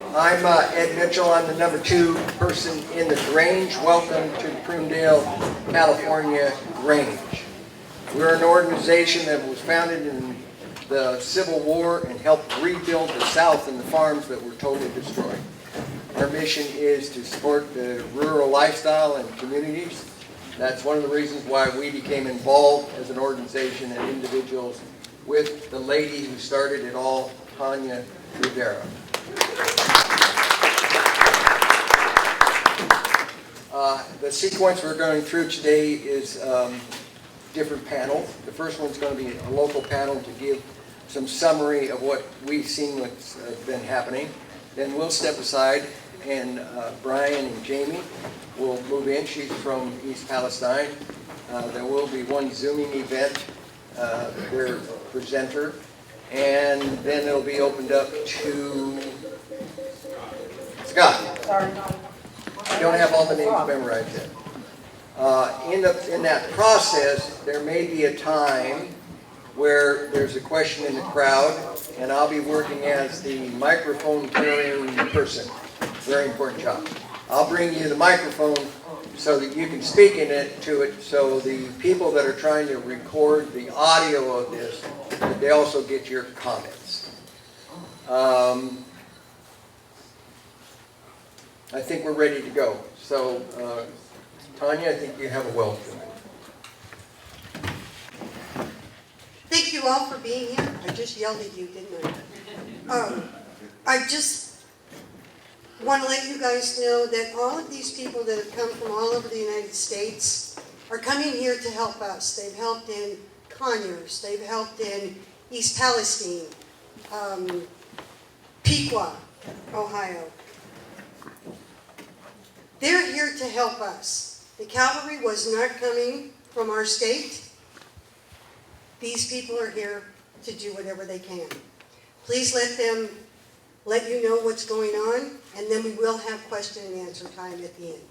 I'm Ed Mitchell. I'm the number 2 person in the Grange. Welcome to Prunedale, California Grange. We're an organization that was founded in the Civil War and helped rebuild the South and the farms that were totally destroyed. Our mission is to support the rural lifestyle and communities. That's one of the reasons why we became involved as an organization and individuals with the lady who started it all, Tanya Rivera. The sequence we're going through today is different panels. The first one's going to be a local panel to give some summary of what we've seen, what's been happening. Then we'll step aside and Brian and Jamie will move in. She's from East Palestine. There will be one Zooming event, their presenter, and then it'll be opened up to Scott. Sorry. I don't have all the names memorized yet. In that process, there may be a time where there's a question in the crowd, and I'll be working as the microphone carrying person. Very important job. I'll bring you the microphone so that you can speak to it, so the people that are trying to record the audio of this, that they also get your comments. I think we're ready to go. So, Tanya, I think you have a wealth tonight. Thank you all for being here. I just yelled at you, didn't I? I just want to let you guys know that all of these people that have come from all over the United States are coming here to help us. They've helped in Conyers. They've helped in East Palestine, Pequot, Ohio. They're here to help us. The cavalry was not coming from our state. These people are here to do whatever they can. Please let them let you know what's going on, and then we will have question and answer time at the end.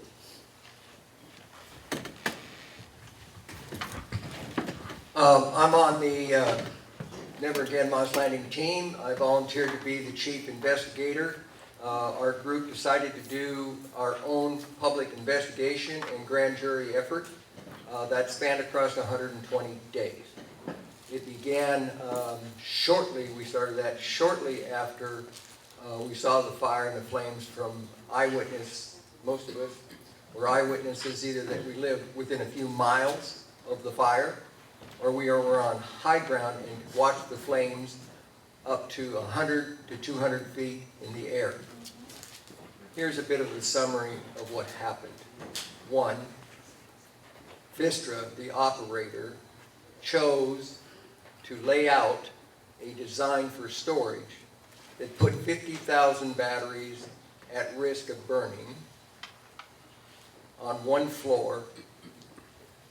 I'm on the Never Again Moss Landing team. I volunteered to be the chief investigator. Our group decided to do our own public investigation and grand jury effort that spanned across 120 days. It began we started that shortly after we saw the fire and the flames from eyewitness. Most of us were eyewitnesses, either that we lived within a few miles of the fire, or we were on high ground and watched the flames up to 100 to 200 feet in the air. Here's a bit of the summary of what happened. 1, Vistra, the operator, chose to lay out a design for storage that put 50,000 batteries at risk of burning on one floor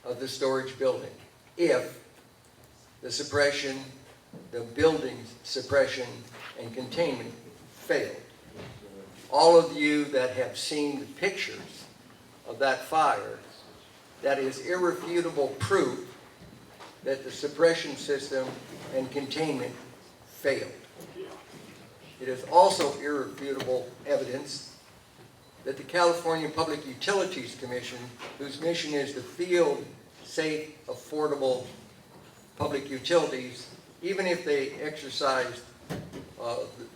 of the storage building if the building's suppression and containment failed. All of you that have seen the pictures of that fire, that is irrefutable proof that the suppression system and containment failed. It is also irrefutable evidence that the California Public Utilities Commission, whose mission is to field safe, affordable public utilities, even if they exercised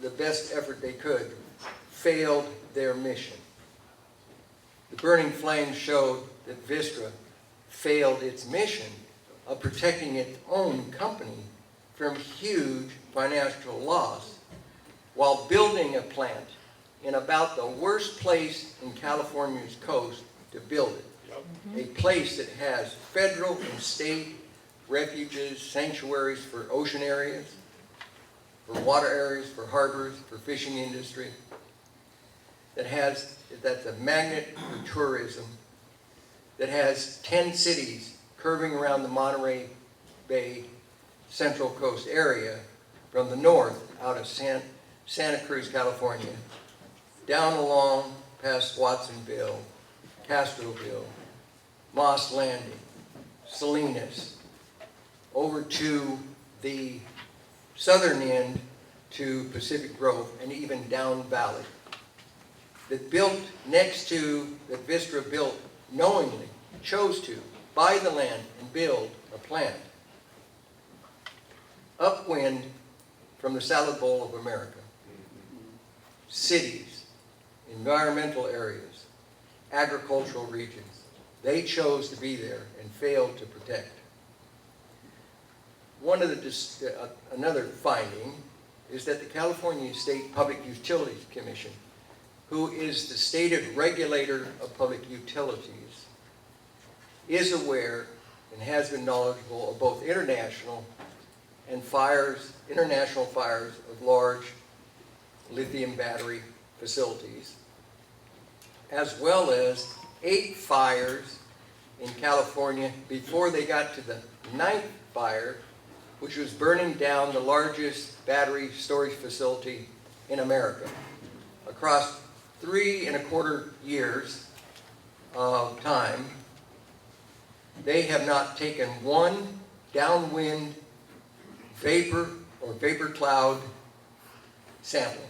the best effort they could, failed their mission. The burning flames showed that Vistra failed its mission of protecting its own company from huge financial loss while building a plant in about the worst place in California's coast to build it. A place that has federal and state refuges, sanctuaries for ocean areas, for water areas, for harbors, for fishing industry, that's a magnet for tourism, that has 10 cities curving around the Monterey Bay Central Coast area from the north out of Santa Cruz, California, down along past Watsonville, Castroville, Moss Landing, Salinas, over to the southern end to Pacific Grove, and even down valley. that built next to, that Vistra built knowingly, chose to buy the land and build a plant upwind from the salad bowl of America. Cities, environmental areas, agricultural regions, they chose to be there and failed to protect. Another finding is that the California State Public Utilities Commission, who is the stated regulator of public utilities, is aware and has been knowledgeable of both international fires of large lithium battery facilities, as well as 8 fires in California before they got to the 9th fire, which was burning down the largest battery storage facility in America. Across 3¼ years of time, they have not taken one downwind vapor or vapor cloud sampling.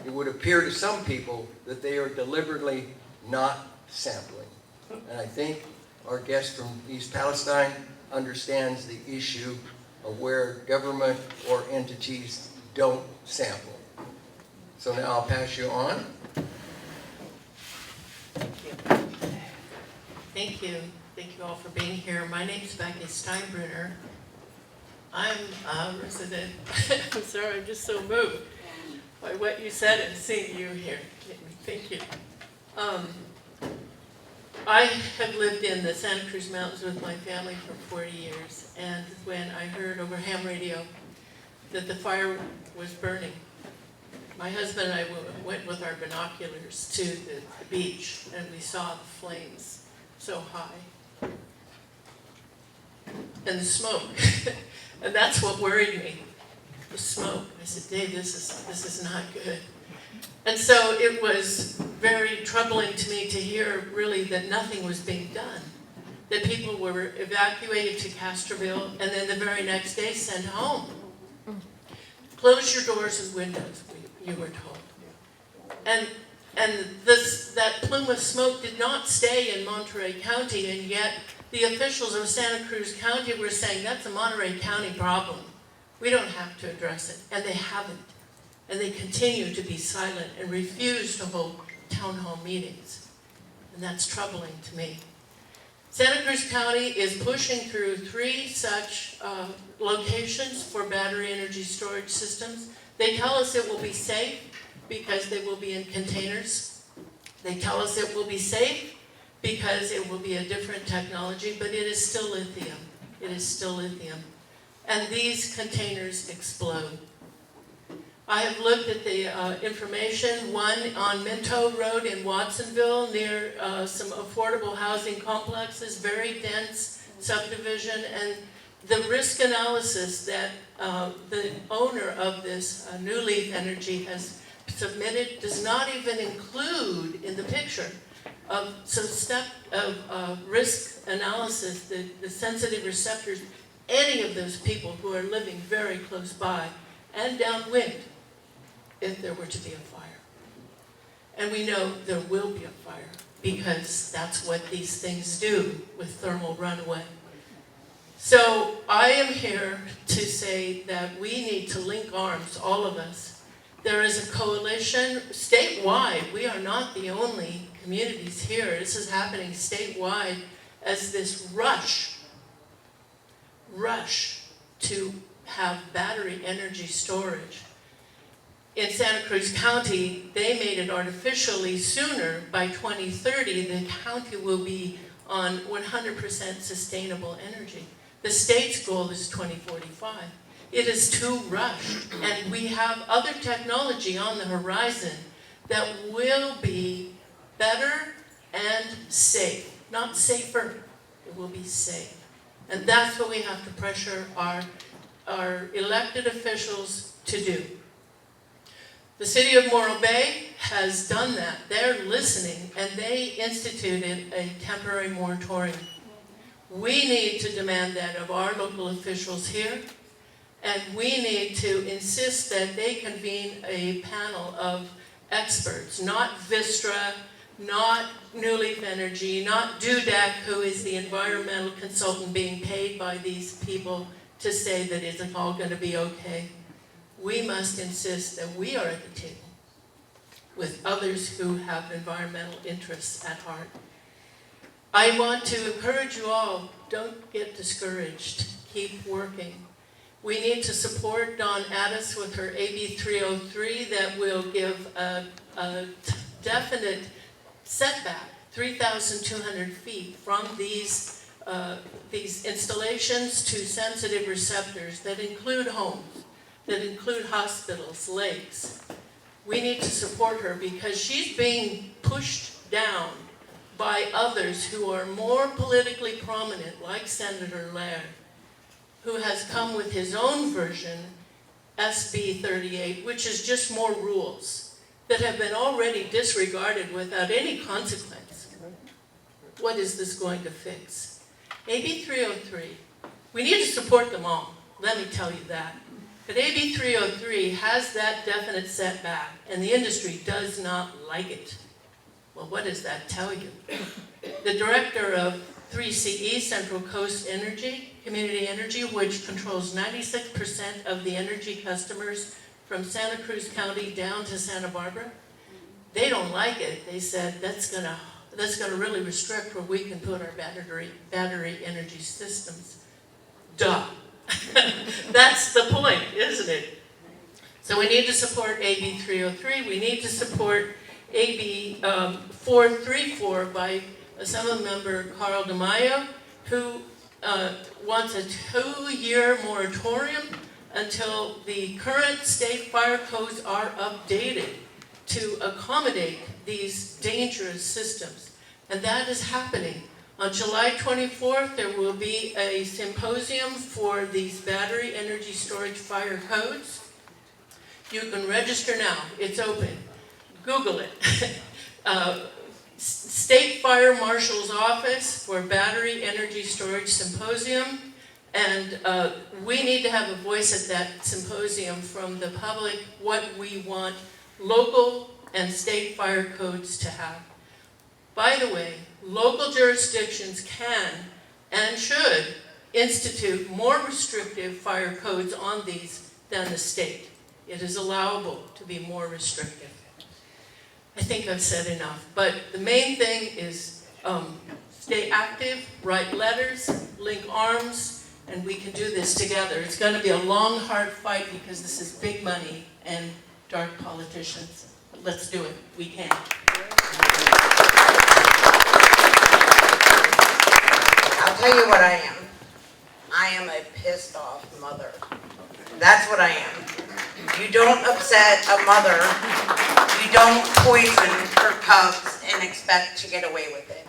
It would appear to some people that they are deliberately not sampling. And I think our guest from East Palestine understands the issue of where government or entities don't sample. So now I'll pass you on. Thank you. Thank you all for being here. My name is Becky Steinbrunner. I'm a resident. I'm sorry, I'm just so moved by what you said and seeing you here. Thank you. I have lived in the Santa Cruz Mountains with my family for 40 years, and when I heard over ham radio that the fire was burning, my husband and I went with our binoculars to the beach, and we saw the flames so high. And the smoke. And that's what worried me, the smoke. I said, Dave, this is not good. And so it was very troubling to me to hear really that nothing was being done, that people were evacuated to Castroville and then the very next day sent home. Close your doors and windows, you were told. And that plume of smoke did not stay in Monterey County, and yet the officials of Santa Cruz County were saying that's a Monterey County problem. We don't have to address it, and they haven't. And they continue to be silent and refuse to hold town hall meetings. And that's troubling to me. Santa Cruz County is pushing through 3 such locations for battery energy storage systems. They tell us it will be safe because they will be in containers. They tell us it will be safe because it will be a different technology, but it is still lithium. It is still lithium. And these containers explode. I have looked at the information, one on Minto Road in Watsonville near some affordable housing complexes, very dense subdivision, and the risk analysis that the owner of this New Leaf Energy has submitted does not even include in the picture of some step of risk analysis, the sensitive receptors, any of those people who are living very close by and downwind if there were to be a fire. And we know there will be a fire because that's what these things do with thermal runaway. So I am here to say that we need to link arms, all of us. There is a coalition statewide. We are not the only communities here. This is happening statewide as this rush to have battery energy storage. In Santa Cruz County, they made it artificially sooner. By 2030, the county will be on 100% sustainable energy. The state's goal is 2045. It is too rushed, and we have other technology on the horizon that will be better and safe. Not safer, it will be safe. And that's what we have to pressure our elected officials to do. The city of Morro Bay has done that. They're listening, and they instituted a temporary moratorium. We need to demand that of our local officials here, and we need to insist that they convene a panel of experts, not Vistra, not New Leaf Energy, not DUDAC, who is the environmental consultant being paid by these people to say that it's all going to be okay. We must insist that we are at the table with others who have environmental interests at heart. I want to encourage you all, don't get discouraged. Keep working. We need to support Dawn Addis with her AB 303 that will give a definite setback, 3,200 feet from these installations to sensitive receptors that include homes, that include hospitals, lakes. We need to support her because she's being pushed down by others who are more politically prominent, like Senator Laird, who has come with his own version, SB 38, which is just more rules that have been already disregarded without any consequence. What is this going to fix? AB 303, we need to support them all, let me tell you that. But AB 303 has that definite setback, and the industry does not like it. Well, what does that tell you? The director of 3CE, Central Coast Energy, Community Energy, which controls 96% of the energy customers from Santa Cruz County down to Santa Barbara, they don't like it. They said that's gonna really restrict where we can put our battery energy systems. Duh. That's the point, isn't it? So we need to support AB 303. We need to support AB 434 by Assembly Member Carl DeMaio, who wants a 2-year moratorium until the current state fire codes are updated to accommodate these dangerous systems. And that is happening. On July 24th, there will be a symposium for these battery energy storage fire codes. You can register now, it's open. Google it. State Fire Marshal's Office for Battery Energy Storage Symposium. And we need to have a voice at that symposium from the public, what we want local and state fire codes to have. By the way, local jurisdictions can and should institute more restrictive fire codes on these than the state. It is allowable to be more restrictive. I think I've said enough, but the main thing is stay active, write letters, link arms, and we can do this together. It's going to be a long, hard fight because this is big money and dark politicians. But let's do it. We can. I'll tell you what I am. I am a pissed off mother. That's what I am. You don't upset a mother. You don't poison her cubs and expect to get away with it.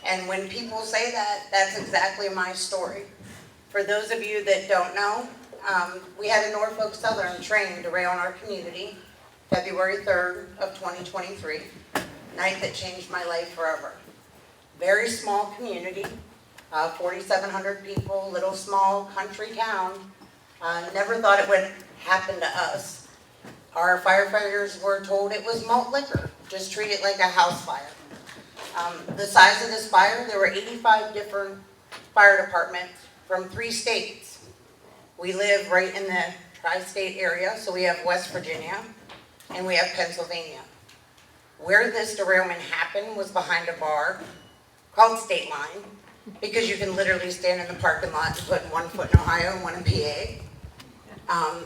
And when people say that, that's exactly my story. For those of you that don't know, we had a Norfolk Southern train derail in our community, February 3rd of 2023, night that changed my life forever. Very small community, 4,700 people, little small country town. Never thought it would happen to us. Our firefighters were told it was malt liquor, just treat it like a house fire. The size of this fire, there were 85 different fire departments from 3 states. We live right in the tri-state area, so we have West Virginia and we have Pennsylvania. Where this derailment happened was behind a bar called State Line, because you can literally stand in the parking lot and put one foot in Ohio and one in PA.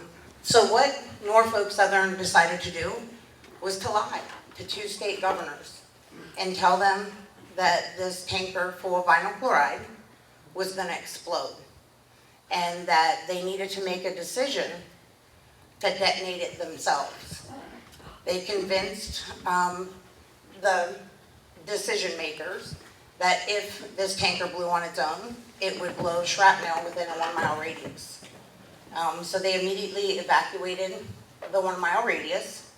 So what Norfolk Southern decided to do was to lie to 2 state governors and tell them that this tanker full of vinyl chloride was going to explode and that they needed to make a decision to detonate it themselves. They convinced the decision makers that if this tanker blew on its own, it would blow shrapnel within a 1-mile radius. So they immediately evacuated the 1-mile radius,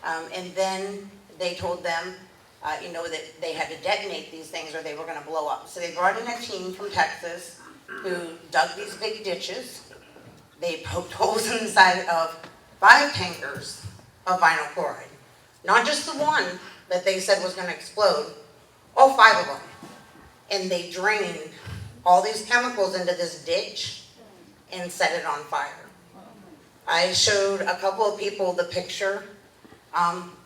and then they told them, that they had to detonate these things or they were going to blow up. So they brought in a team from Texas who dug these big ditches. They poked holes in the side of 5 tankers of vinyl chloride. Not just the one that they said was gonna explode, all 5 of them. And they drained all these chemicals into this ditch and set it on fire. I showed a couple of people the picture.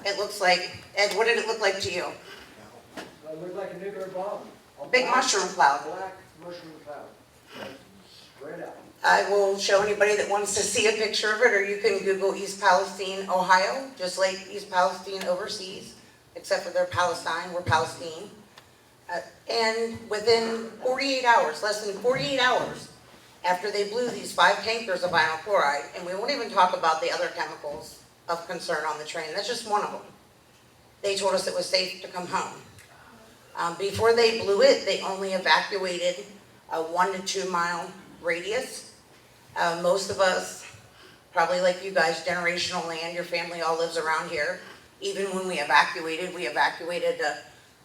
It looks like, Ed, what did it look like to you? It looked like a nuclear bomb. Big mushroom cloud. Black mushroom cloud. Spread out. I will show anybody that wants to see a picture of it, or you can Google East Palestine, Ohio, just like East Palestine overseas, except for they're Palestine, we're Palestine. And within 48 hours, less than 48 hours, after they blew these 5 tankers of vinyl chloride, and we won't even talk about the other chemicals of concern on the train, that's just one of them. They told us it was safe to come home. Before they blew it, they only evacuated a 1 to 2 mile radius. Most of us, probably like you guys, generational land, your family all lives around here. Even when we evacuated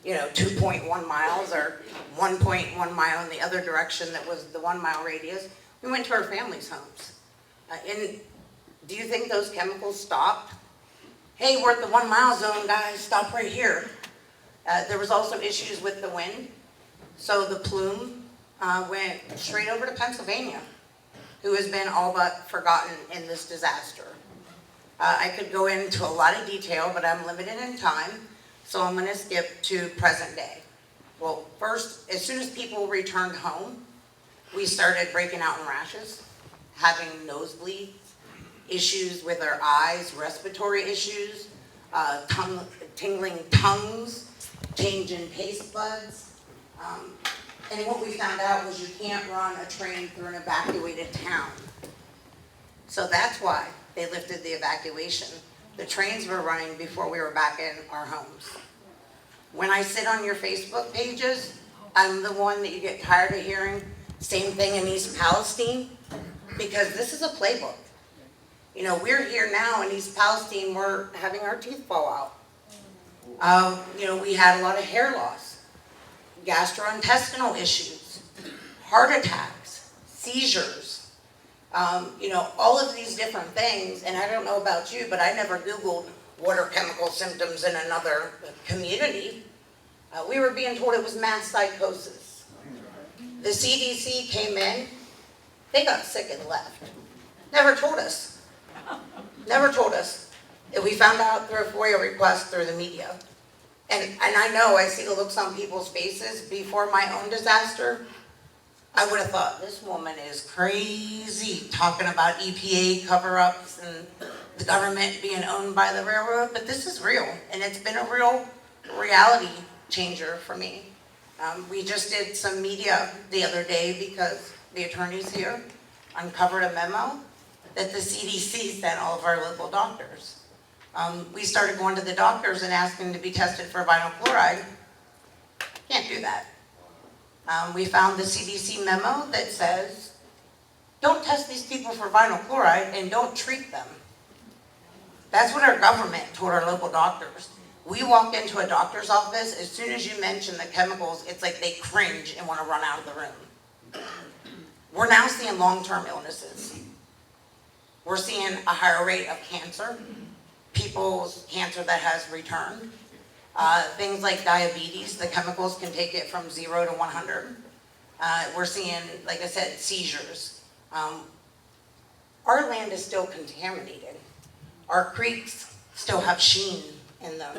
2.1 miles or 1.1 mile in the other direction that was the 1 mile radius. We went to our families' homes. And do you think those chemicals stopped? Hey, we're at the 1 mile zone, guys, stop right here. There was also issues with the wind. So the plume went straight over to Pennsylvania, who has been all but forgotten in this disaster. I could go into a lot of detail, but I'm limited in time. So I'm going to skip to present day. Well, first, as soon as people returned home, we started breaking out in rashes, having nosebleeds, issues with our eyes, respiratory issues, tingling tongues, change in taste buds. And what we found out was you can't run a train through an evacuated town. So that's why they lifted the evacuation. The trains were running before we were back in our homes. When I sit on your Facebook pages, I'm the one that you get tired of hearing, same thing in East Palestine, because this is a playbook. You know, we're here now in East Palestine, we're having our teeth fall out. We had a lot of hair loss, gastrointestinal issues, heart attacks, seizures, all of these different things. And I don't know about you, but I never Googled what are chemical symptoms in another community. We were being told it was mass psychosis. The CDC came in, they got sick and left. Never told us. Never told us. And we found out through a FOIA request through the media. And I know, I see the looks on people's faces before my own disaster. I would have thought, this woman is crazy talking about EPA cover-ups and the government being owned by the railroad, but this is real, and it's been a real reality changer for me. We just did some media the other day because the attorneys here uncovered a memo that the CDC sent all of our local doctors. We started going to the doctors and asking to be tested for vinyl chloride. Can't do that. We found the CDC memo that says, don't test these people for vinyl chloride and don't treat them. That's what our government told our local doctors. We walk into a doctor's office, as soon as you mention the chemicals, it's like they cringe and want to run out of the room. We're now seeing long-term illnesses. We're seeing a higher rate of cancer, people's cancer that has returned. Things like diabetes, the chemicals can take it from 0 to 100. We're seeing, like I said, seizures. Our land is still contaminated. Our creeks still have sheen in them.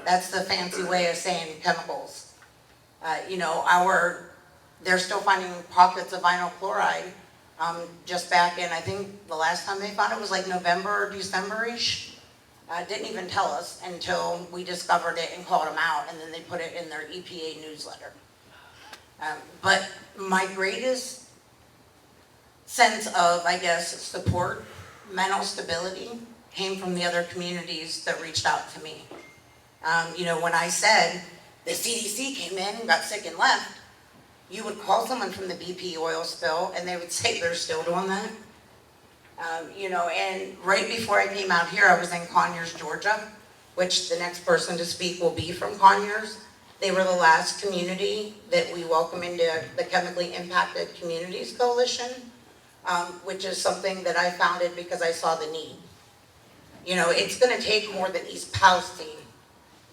That's the fancy way of saying chemicals. They're still finding pockets of vinyl chloride. Just back in, I think the last time they found it was like November or December-ish. Didn't even tell us until we discovered it and called them out, and then they put it in their EPA newsletter. But my greatest sense of, I guess, support, mental stability, came from the other communities that reached out to me. When I said the CDC came in and got sick and left, you would call someone from the BP oil spill and they would say they're still doing that. And right before I came out here, I was in Conyers, Georgia, which the next person to speak will be from Conyers. They were the last community that we welcome into the Chemically Impacted Communities Coalition, which is something that I founded because I saw the need. You know, it's gonna take more than East Palestine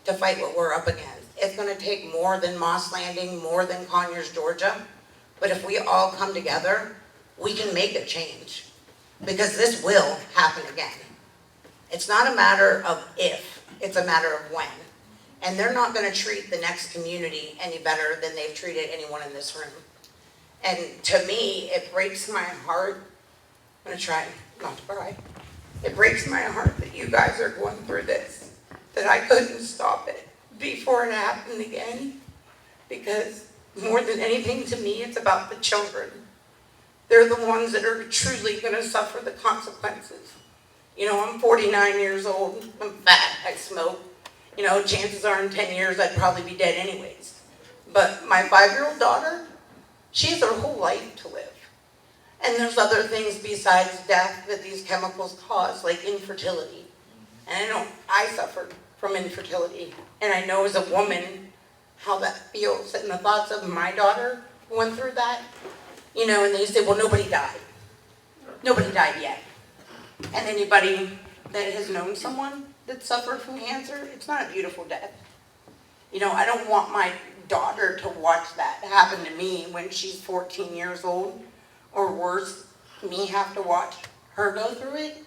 to fight what we're up against. It's gonna take more than Moss Landing, more than Conyers, Georgia. But if we all come together, we can make a change. Because this will happen again. It's not a matter of if, it's a matter of when. And they're not gonna treat the next community any better than they've treated anyone in this room. And to me, it breaks my heart. I'm gonna try not to cry. It breaks my heart that you guys are going through this, that I couldn't stop it before it happened again. Because more than anything to me, it's about the children. They're the ones that are truly gonna suffer the consequences. You know, I'm 49 years old, I'm fat, I smoke. You know, chances are in 10 years I'd probably be dead anyways. But my 5-year-old daughter, she has her whole life to live. And there's other things besides death that these chemicals cause, like infertility. And I suffered from infertility. And I know as a woman how that feels. And the thoughts of my daughter who went through that, you know, and they say, well, nobody died. Nobody died yet. And anybody that has known someone that suffered from cancer, it's not a beautiful death. You know, I don't want my daughter to watch that happen to me when she's 14 years old. Or worse, me have to watch her go through it.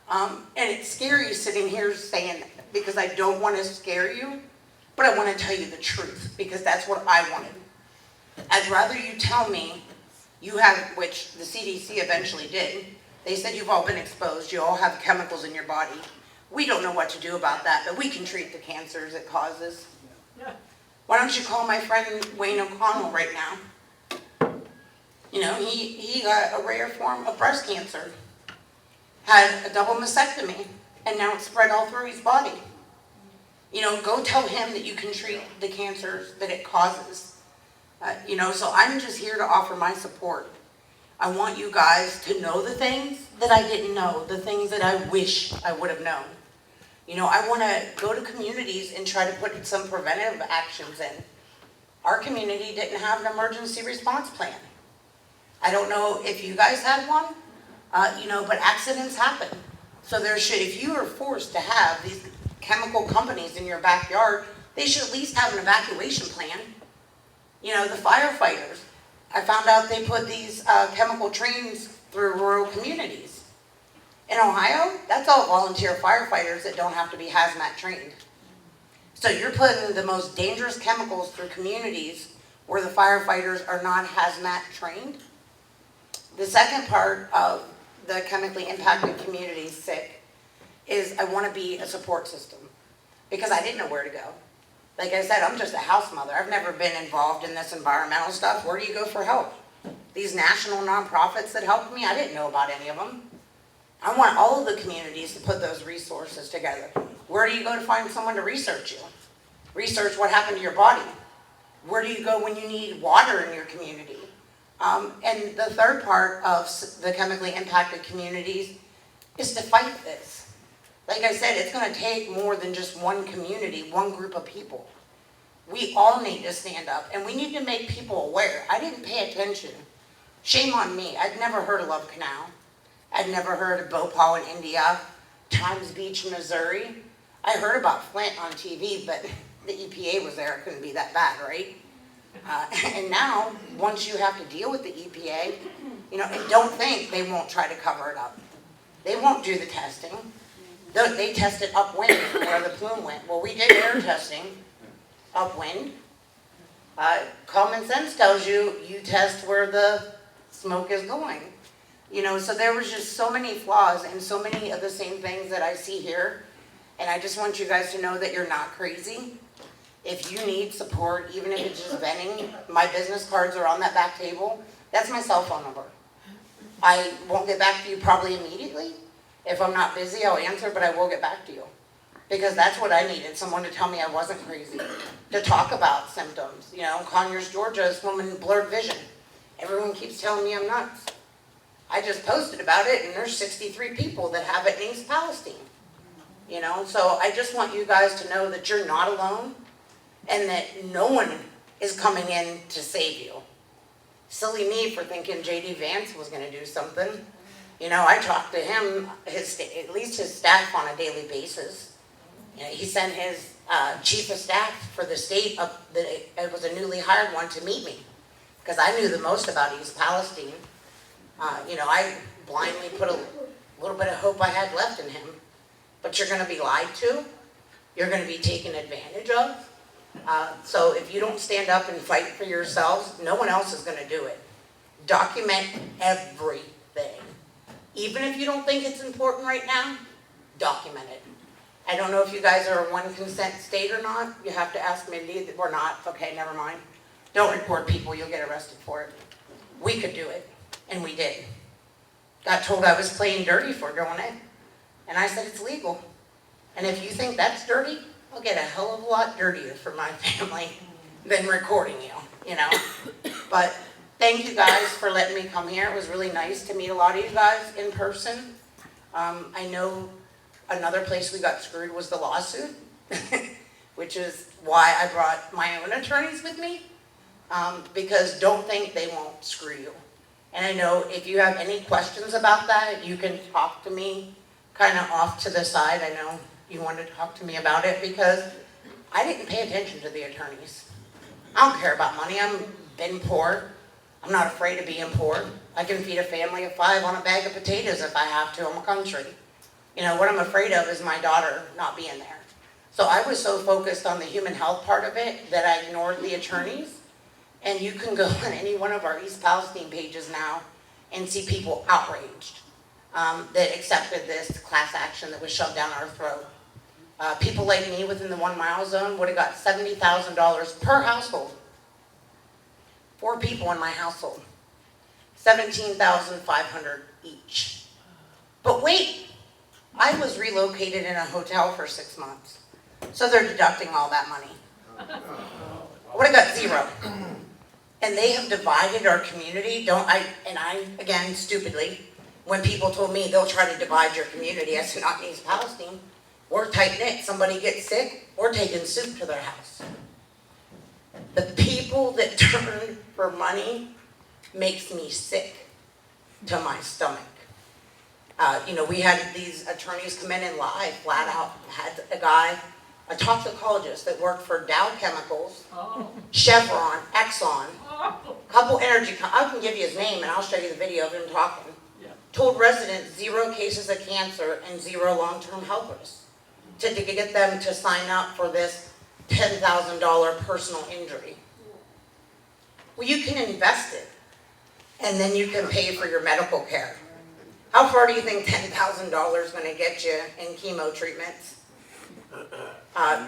And it's scary sitting here saying that because I don't want to scare you, but I want to tell you the truth because that's what I wanted. I'd rather you tell me you have, which the CDC eventually did. They said you've all been exposed, you all have chemicals in your body. We don't know what to do about that, but we can treat the cancers it causes. Why don't you call my friend Wayne O'Connell right now? You know, he got a rare form of breast cancer, had a double mastectomy, and now it's spread all through his body. You know, go tell him that you can treat the cancers that it causes. You know, so I'm just here to offer my support. I want you guys to know the things that I didn't know, the things that I wish I would have known. You know, I want to go to communities and try to put some preventive actions in. Our community didn't have an emergency response plan. I don't know if you guys had one, you know, but accidents happen. So there should, if you are forced to have these chemical companies in your backyard, they should at least have an evacuation plan. You know, the firefighters, I found out they put these chemical trains through rural communities. In Ohio, that's all volunteer firefighters that don't have to be hazmat trained. So you're putting the most dangerous chemicals through communities where the firefighters are not hazmat trained. The second part of the chemically impacted communities sick is I want to be a support system because I didn't know where to go. Like I said, I'm just a house mother. I've never been involved in this environmental stuff. Where do you go for help? These national nonprofits that helped me, I didn't know about any of them. I want all of the communities to put those resources together. Where do you go to find someone to research you? Research what happened to your body. Where do you go when you need water in your community? And the third part of the chemically impacted communities is to fight this. Like I said, it's going to take more than just one community, one group of people. We all need to stand up, and we need to make people aware. I didn't pay attention. Shame on me. I'd never heard of Love Canal. I'd never heard of Bhopal in India, Times Beach, Missouri. I heard about Flint on TV, but the EPA was there. It couldn't be that bad, right? And now, once you have to deal with the EPA, you know, and don't think they won't try to cover it up. They won't do the testing. They tested upwind where the plume went. Well, we did air testing upwind. Common sense tells you, you test where the smoke is going. You know, so there was just so many flaws and so many of the same things that I see here. And I just want you guys to know that you're not crazy. If you need support, even if it's just venting, my business cards are on that back table. That's my cell phone number. I won't get back to you probably immediately. If I'm not busy, I'll answer, but I will get back to you. Because that's what I needed, someone to tell me I wasn't crazy. To talk about symptoms. You know, Conyers, Georgia, this woman blurred vision. Everyone keeps telling me I'm nuts. I just posted about it, and there's 63 people that have it in East Palestine. You know, so I just want you guys to know that you're not alone. And that no one is coming in to save you. Silly me for thinking J.D. Vance was going to do something. You know, I talk to him, at least his staff on a daily basis. You know, he sent his chief of staff for the state, it was a newly hired one, to meet me, because I knew the most about East Palestine. You know, I blindly put a little bit of hope I had left in him. But you're gonna be lied to, you're gonna be taken advantage of. So if you don't stand up and fight for yourselves, no one else is gonna do it. Document everything. Even if you don't think it's important right now, document it. I don't know if you guys are a one consent state or not. You have to ask Mindy. We're not. Okay, never mind. Don't report people. You'll get arrested for it. We could do it, and we did. Got told I was playing dirty for doing it, and I said it's legal. And if you think that's dirty, I'll get a hell of a lot dirtier for my family than recording you, you know. But thank you guys for letting me come here. It was really nice to meet a lot of you guys in person. I know another place we got screwed was the lawsuit, which is why I brought my own attorneys with me, because don't think they won't screw you. And I know if you have any questions about that, you can talk to me kind of off to the side. I know you wanted to talk to me about it because I didn't pay attention to the attorneys. I don't care about money. I've been poor. I'm not afraid of being poor. I can feed a family of 5 on a bag of potatoes if I have to. I'm a country. You know, what I'm afraid of is my daughter not being there. So I was so focused on the human health part of it that I ignored the attorneys. And you can go on any one of our East Palestine pages now and see people outraged that accepted this class action that was shoved down our throat. People like me within the 1 mile zone would have got $70,000 per household. 4 people in my household, $17,500 each. But wait, I was relocated in a hotel for 6 months, so they're deducting all that money. I would have got 0. And they have divided our community. And I, again, stupidly, when people told me they'll try to divide your community, I said, not in East Palestine. We're tight-knit. Somebody gets sick, we're taking soup to their house. The people that turn for money makes me sick to my stomach. You know, we had these attorneys come in and lie flat out. Had a guy, a toxicologist that worked for Dow Chemicals, Chevron, Exxon, couple energy, I can give you his name and I'll show you the video of him talking. Told residents 0 cases of cancer and 0 long-term health risks to get them to sign up for this $10,000 personal injury. Well, you can invest it and then you can pay for your medical care. How far do you think $10,000 is going to get you in chemo treatments?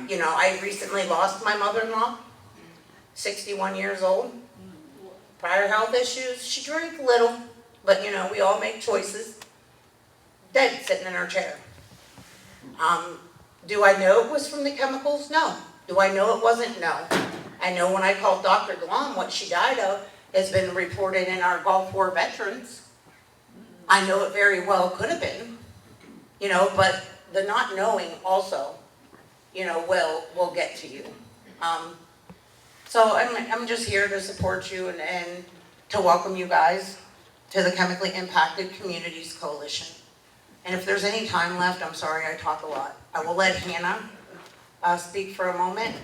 You know, I recently lost my mother-in-law, 61 years old. Prior health issues. She drank little, but you know, we all make choices. Dead, sitting in her chair. Do I know it was from the chemicals? No. Do I know it wasn't? No. I know when I called Dr. Glom, what she died of has been reported in our Gulf War veterans. I know it very well could have been, you know, but the not knowing also, you know, will get to you. So I'm just here to support you and to welcome you guys to the Chemically Impacted Communities Coalition. And if there's any time left, I'm sorry I talk a lot. I will let Hannah speak for a moment.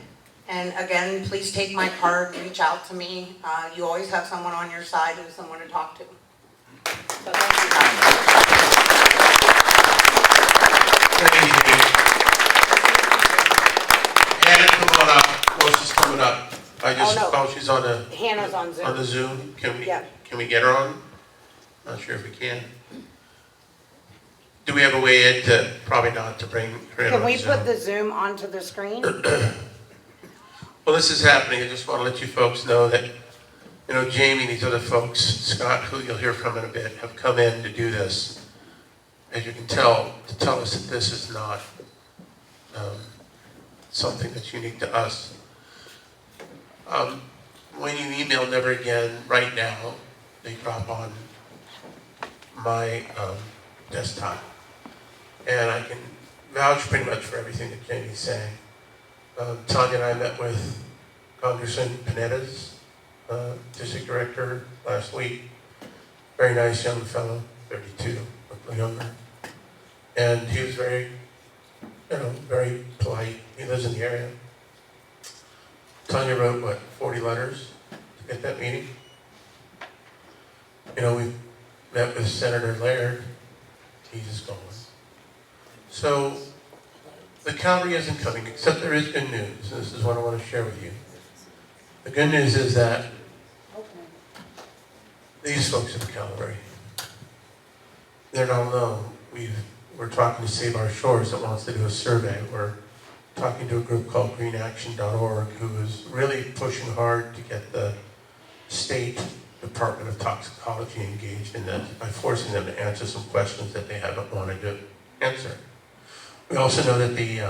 And again, please take my card, reach out to me. You always have someone on your side and someone to talk to. So thank you guys. Hannah, come on up. Well, she's coming up. She's on Hannah's on Zoom. the Zoom. Yeah. Can we get her on? Not sure if we can. Do we have a way in to, probably not, to bring her in Can on we Zoom? put the Zoom onto the screen? Well, this is happening. I just want to let you folks know that, you know, Jamie and these other folks, Scott, who you'll hear from in a bit, have come in to do this. As you can tell, to tell us that this is not something that's unique to us. When you email Never Again right now, they drop on my desktop. And I can vouch pretty much for everything that Jamie's saying. Tanya and I met with Congressman Panetta's district director last week. Very nice young fellow. 32, or younger. And he was very, very polite. He lives in the area. Tanya wrote, what, 40 letters to get that meeting? We met with Senator Laird. He's just gone. So the cavalry isn't coming, except there is good news. This is what I want to share with you. The good news is that these folks at the cavalry, they're not alone. We're talking to Save Our Shores that wants to do a survey. We're talking to a group called greenaction.org who is really pushing hard to get the state Department of Toxicology engaged in this by forcing them to answer some questions that they haven't wanted to answer. We also know that the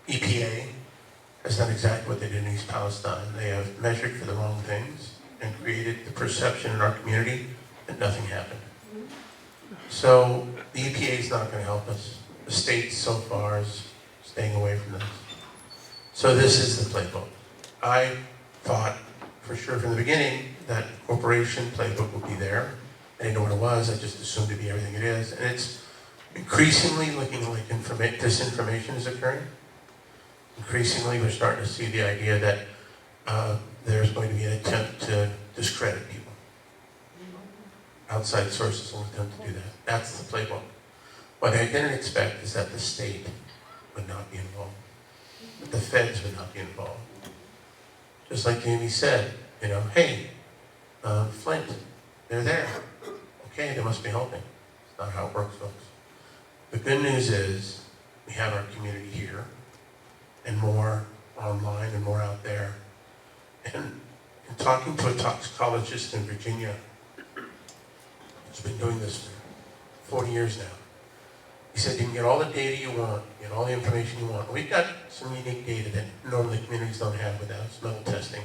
EPA has done exactly what they did in East Palestine. They have measured for the wrong things and created the perception in our community that nothing happened. So the EPA is not going to help us. The state so far is staying away from this. So this is the playbook. I thought for sure from the beginning that corporation playbook would be there. I didn't know what it was. I just assumed it'd be everything it is. And it's increasingly looking like disinformation is occurring. Increasingly, we're starting to see the idea that there's going to be an attempt to discredit people. Outside sources will attempt to do that. That's the playbook. What I didn't expect is that the state would not be involved. That the feds would not be involved. Just like Jamie said, hey, Flint, they're there. Okay, they must be helping. It's not how it works, folks. The good news is we have our community here and more online and more out there. And in talking to a toxicologist in Virginia who's been doing this for 40 years now, he said you can get all the data you want, get all the information you want. We've got some unique data that normally communities don't have without smell testing.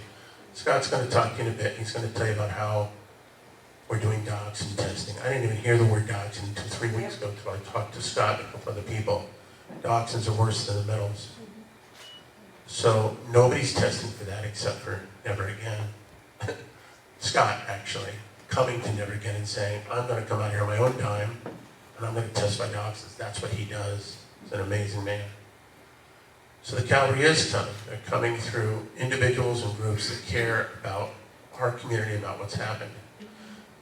Scott's going to talk to you in a bit. He's going to tell you about how we're doing dioxin testing. I didn't even hear the word dioxin until 3 weeks ago until I talked to Scott and a couple other people. Dioxins are worse than the metals. So nobody's testing for that except for Never Again. Scott, actually, coming to Never Again and saying, I'm going to come out here on my own time and I'm going to test my dioxins. That's what he does. He's an amazing man. So the cavalry is coming. They're coming through individuals and groups that care about our community, about what's happened.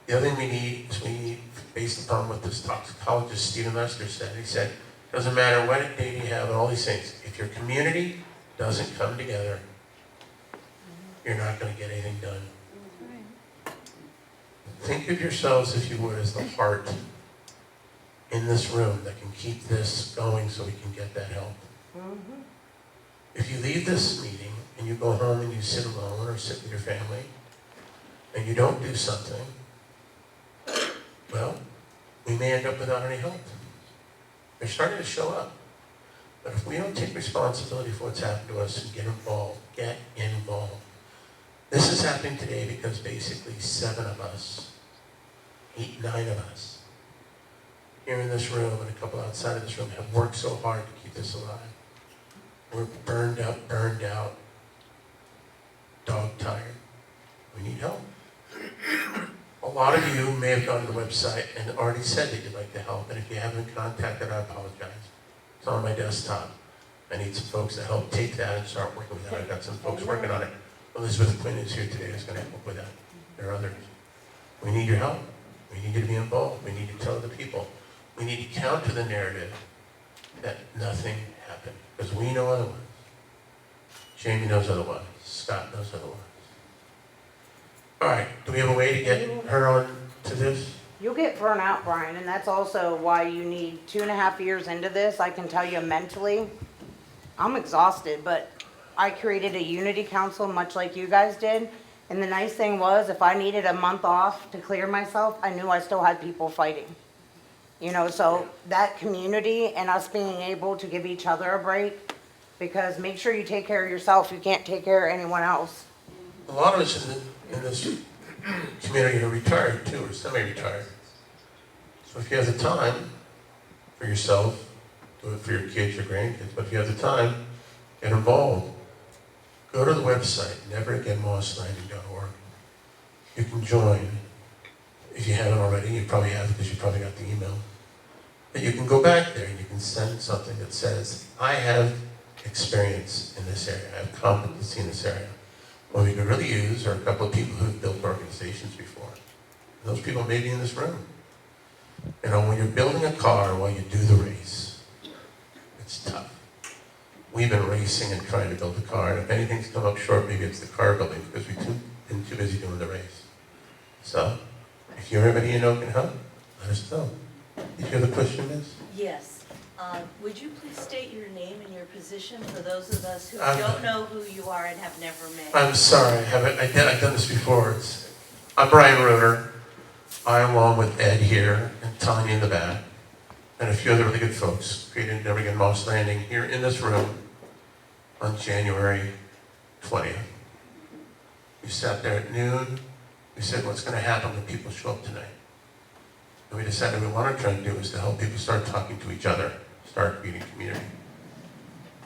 The other thing we need, based upon what this toxicologist, Stephen Lester, said, he said, doesn't matter what data you have and all these things, if your community doesn't come together, you're not going to get anything done. Think of yourselves, if you would, as the heart in this room that can keep this going so we can get that help. If you leave this meeting and you go home and you sit alone or sit with your family and you don't do something, well, we may end up without any help. They're starting to show up. But if we don't take responsibility for what's happened to us and get involved. This is happening today because basically 7 of us, 8, 9 of us, here in this room and a couple outside of this room have worked so hard to keep this alive. We're burned up, burned out, dog-tired. We need help. A lot of you may have gone to the website and already said that you'd like to help, and if you haven't contacted, I apologize. It's on my desktop. I need some folks to help take that and start working with that. I've got some folks working on it. Elizabeth Quinn is here today who's going to help with that. There are others. We need your help. We need you to be involved. We need to tell the people. We need to counter the narrative that nothing happened, because we know otherwise. Jamie knows otherwise. Scott knows otherwise. All right, do we have a way to get her on to this? You'll get burnt out, Brian, and that's also why you need 2.5 years into this. I can tell you mentally, I'm exhausted, but I created a unity council much like you guys did. And the nice thing was, if I needed a month off to clear myself, I knew I still had people fighting. So that community and us being able to give each other a break, because make sure you take care of yourself. You can't take care of anyone else. A lot of us in this community are retired too, or semi-retired. So if you have the time for yourself, do it for your kids, your grandkids, but if you have the time, get involved. Go to the website, neveragainmosslanding.org. You can join. if you haven't already, you probably have because you probably got the email, that you can go back there and you can send something that says, I have experience in this area, I have competency in this area. What we could really use are a couple of people who've built organizations before. And those people may be in this room. You know, when you're building a car while you do the race, it's tough. We've been racing and trying to build a car, and if anything's come up short, maybe it's the car building because we've been too busy doing the race. So, if you or anybody you know can help, let us know. Did you hear the question, Miss? Yes. Would you please state your name and your position for those of us who I'm- don't know who you are and have never met? I'm sorry, I've done this before. I'm Brian Roeder. I, along with Ed here and Tanya in the back, and a few other really good folks, created Never Again Moss Landing here in this room on January 20th. We sat there at noon. We said, what's going to happen when people show up tonight? And we decided what we want to try and do is to help people start talking to each other, start creating community.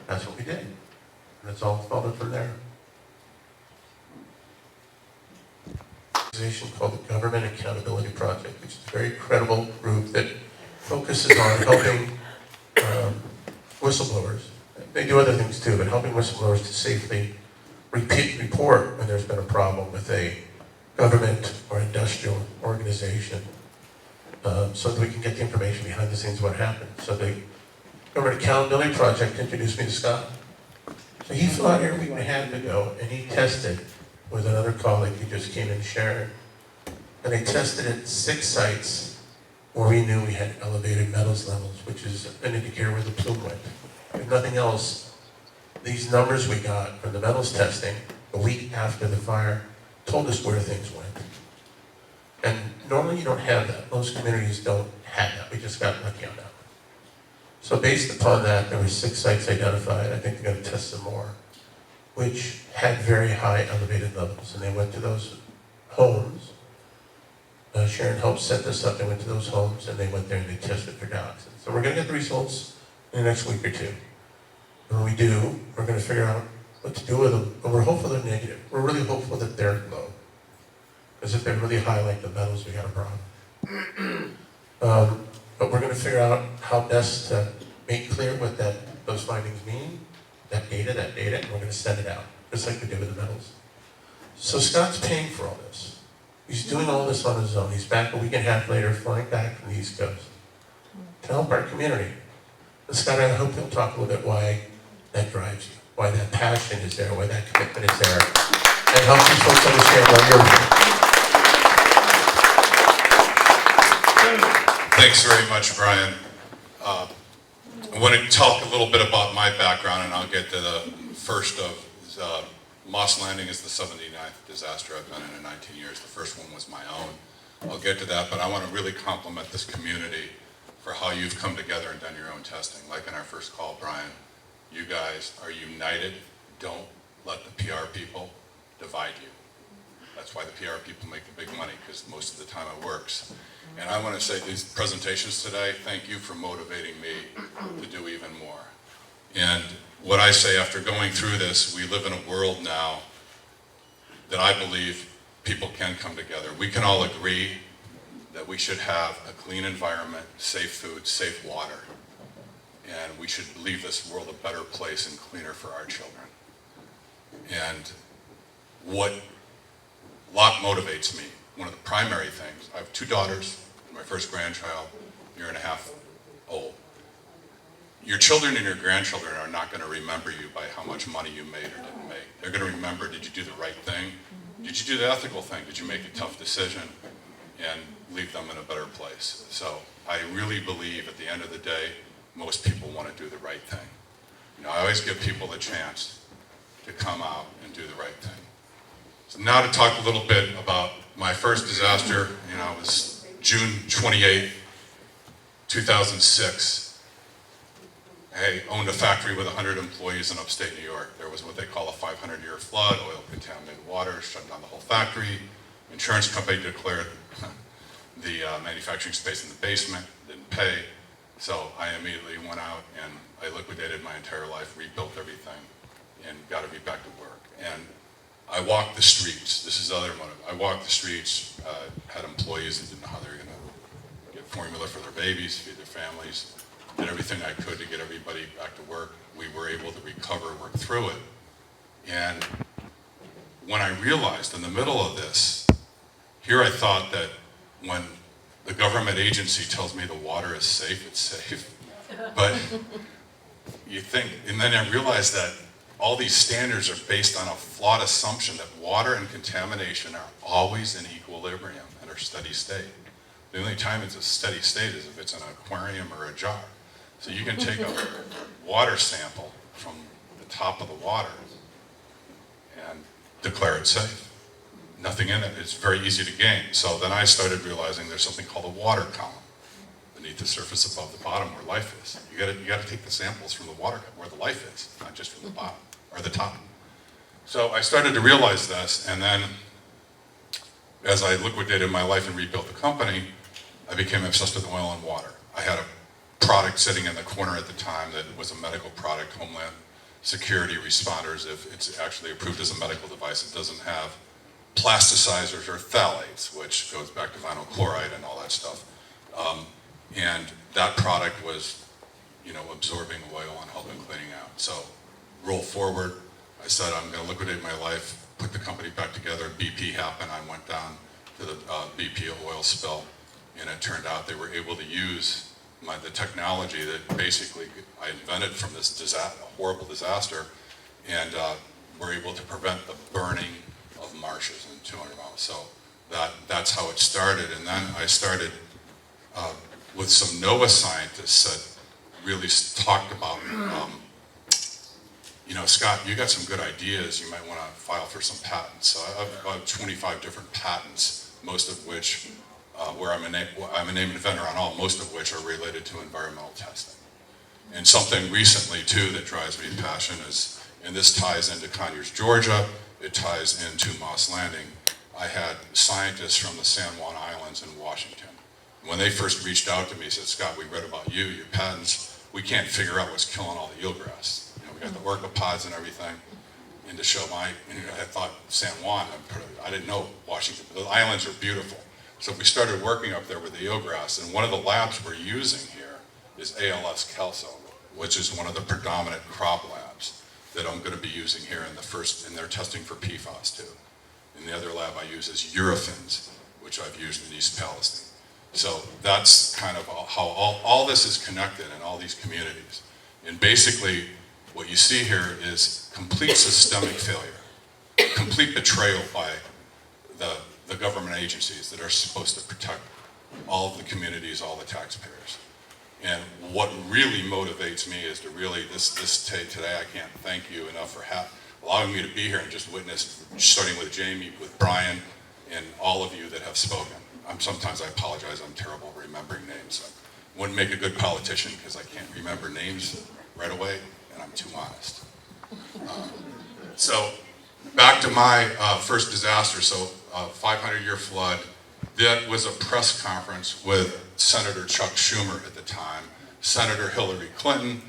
That's what we did. And it's all followed from there. Organization called the Government Accountability Project, which is a very credible group that focuses on helping whistleblowers. They do other things too, but helping whistleblowers to safely report when there's been a problem with a government or industrial organization, so that we can get the information behind the scenes of what happened. So the Government Accountability Project introduced me to Scott. So he flew out here a week and a half ago, and he tested with another colleague who just came in, Sharon, and they tested at 6 sites where we knew we had elevated metals levels, which is an indicator where the plume went. If nothing else, these numbers we got from the metals testing a week after the fire told us where things went. And normally you don't have that. Most communities don't have that. We just got lucky on that. So based upon that, there were 6 sites identified. I think they're going to test some more, which had very high elevated levels. And they went to those homes. Sharon helped set this up. They went to those toxins, and they went there and they tested for toxins. So we're going to get the results in the next week or two. And when we do, we're going to figure out what to do with them. But we're hopeful they're negative. We're really hopeful that they're low. Because if they're really high like the metals, we got a problem. But we're going to figure out how best to make clear what those findings mean, that data, and we're going to send it out, just like we did with the metals. So Scott's paying for all this. He's doing all this on his own. He's back a week and a half later, flying back from the East Coast to help our community. And Scott, I hope he'll talk a little bit why that drives you, why that passion is there, why that commitment is there, and help these folks understand why you're. Thanks very much, Brian. I want to talk a little bit about my background, and I'll get to the first of Moss Landing is the 79th disaster I've been in 19 years. The first one was my own. I'll get to that, but I want to really compliment this community for how you've come together and done your own testing. Like in our first call, Brian, you guys are united. Don't let the PR people divide you. That's why the PR people make the big money, because most of the time it works. And I want to say these presentations today, thank you for motivating me to do even more. And what I say after going through this, we live in a world now that I believe people can come together. We can all agree that we should have a clean environment, safe food, safe water, and we should leave this world a better place and cleaner for our children. And what motivates me, one of the primary things, I have 2 daughters, my first grandchild, a year and a half old. Your children and your grandchildren are not going to remember you by how much money you made or didn't make. They're going to remember, did you do the right thing? Did you do the ethical thing? Did you make a tough decision and leave them in a better place? So I really believe at the end of the day, most people want to do the right thing. You know, I always give people the chance to come out and do the right thing. So now to talk a little bit about my first disaster, you know, it was June 28th, 2006. I owned a factory with 100 employees in upstate New York. There was what they call a 500-year flood, oil-contaminated water, shut down the whole factory. Insurance company declared the manufacturing space in the basement, didn't pay. So I immediately went out and I liquidated my entire life, rebuilt everything, and got to be back to work. And I walked the streets. This is the other motive. I walked the streets, had employees that didn't know how they were going to get formula for their babies, feed their families, did everything I could to get everybody back to work. We were able to recover, work through it. And when I realized in the middle of this, here I thought that when the government agency tells me the water is safe, it's safe. But you think, and then I realized that all these standards are based on a flawed assumption that water and contamination are always in equilibrium and are steady state. The only time it's a steady state is if it's an aquarium or a jar. So you can take a water sample from the top of the water and declare it safe. Nothing in it. It's very easy to gain. So then I started realizing there's something called a water column beneath the surface above the bottom where life is. You gotta take the samples from the water where the life is, not just from the bottom or the top. So I started to realize this, and then as I liquidated my life and rebuilt the company, I became obsessed with oil and water. I had a product sitting in the corner at the time that was a medical product, Homeland Security Responders. If it's actually approved as a medical device, it doesn't have plasticizers or phthalates, which goes back to vinyl chloride and all that stuff. And that product was, absorbing oil and helping cleaning out. So roll forward, I said, I'm gonna liquidate my life, put the company back together. BP happened, I went down to the BP oil spill, and it turned out they were able to use the technology that basically I invented from this horrible disaster, and were able to prevent the burning of marshes in 200 miles. So that's how it started. And then I started with some NOAA scientists that really talked about, Scott, you got some good ideas. You might want to file for some patents. So I have about 25 different patents, most of which, where I'm a named inventor on all, most of which are related to environmental testing. And something recently, too, that drives me passion is, and this ties into Conyers, Georgia, it ties into Moss Landing. I had scientists from the San Juan Islands in Washington. When they first reached out to me, said, Scott, we read about you, your patents. We can't figure out what's killing all the eelgrass. We got the orcopods and everything. And to show I thought San Juan, I didn't know Washington. The islands are beautiful. So we started working up there with the eelgrass. And one of the labs we're using here is ALS Kelso, which is one of the predominant crop labs that I'm going to be using here in their testing for PFAS too. And the other lab I use is urethans, which I've used in East Palestine. So that's kind of how all this is connected in all these communities. And basically, what you see here is complete systemic failure, complete betrayal by the government agencies that are supposed to protect all of the communities, all the taxpayers. And what really motivates me is to really, today I can't thank you enough for allowing me to be here and just witness, starting with Jamie, with Brian, and all of you that have spoken. Sometimes I apologize, I'm terrible at remembering names. I wouldn't make a good politician because I can't remember names right away, and I'm too honest. So back to my first disaster, 500-year flood. That was a press conference with Senator Chuck Schumer at the time. Senator Hillary Clinton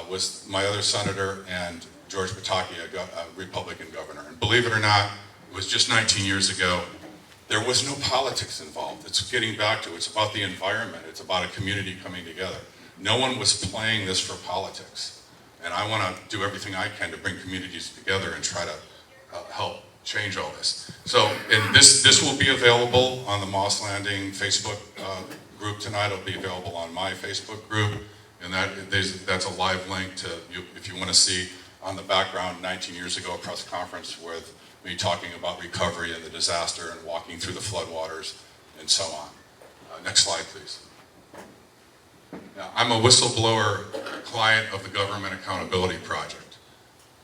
was my other senator, and George Pataki, a Republican governor. And believe it or not, it was just 19 years ago. There was no politics involved. It's getting back to, it's about the environment. It's about a community coming together. No one was playing this for politics. And I want to do everything I can to bring communities together and try to help change all this. So, and this will be available on the Moss Landing Facebook group tonight. It'll be available on my Facebook group. And that's a live link to, if you want to see on the background, 19 years ago, a press conference with me talking about recovery and the disaster and walking through the floodwaters and so on. Next slide, please. Now, I'm a whistleblower client of the Government Accountability Project.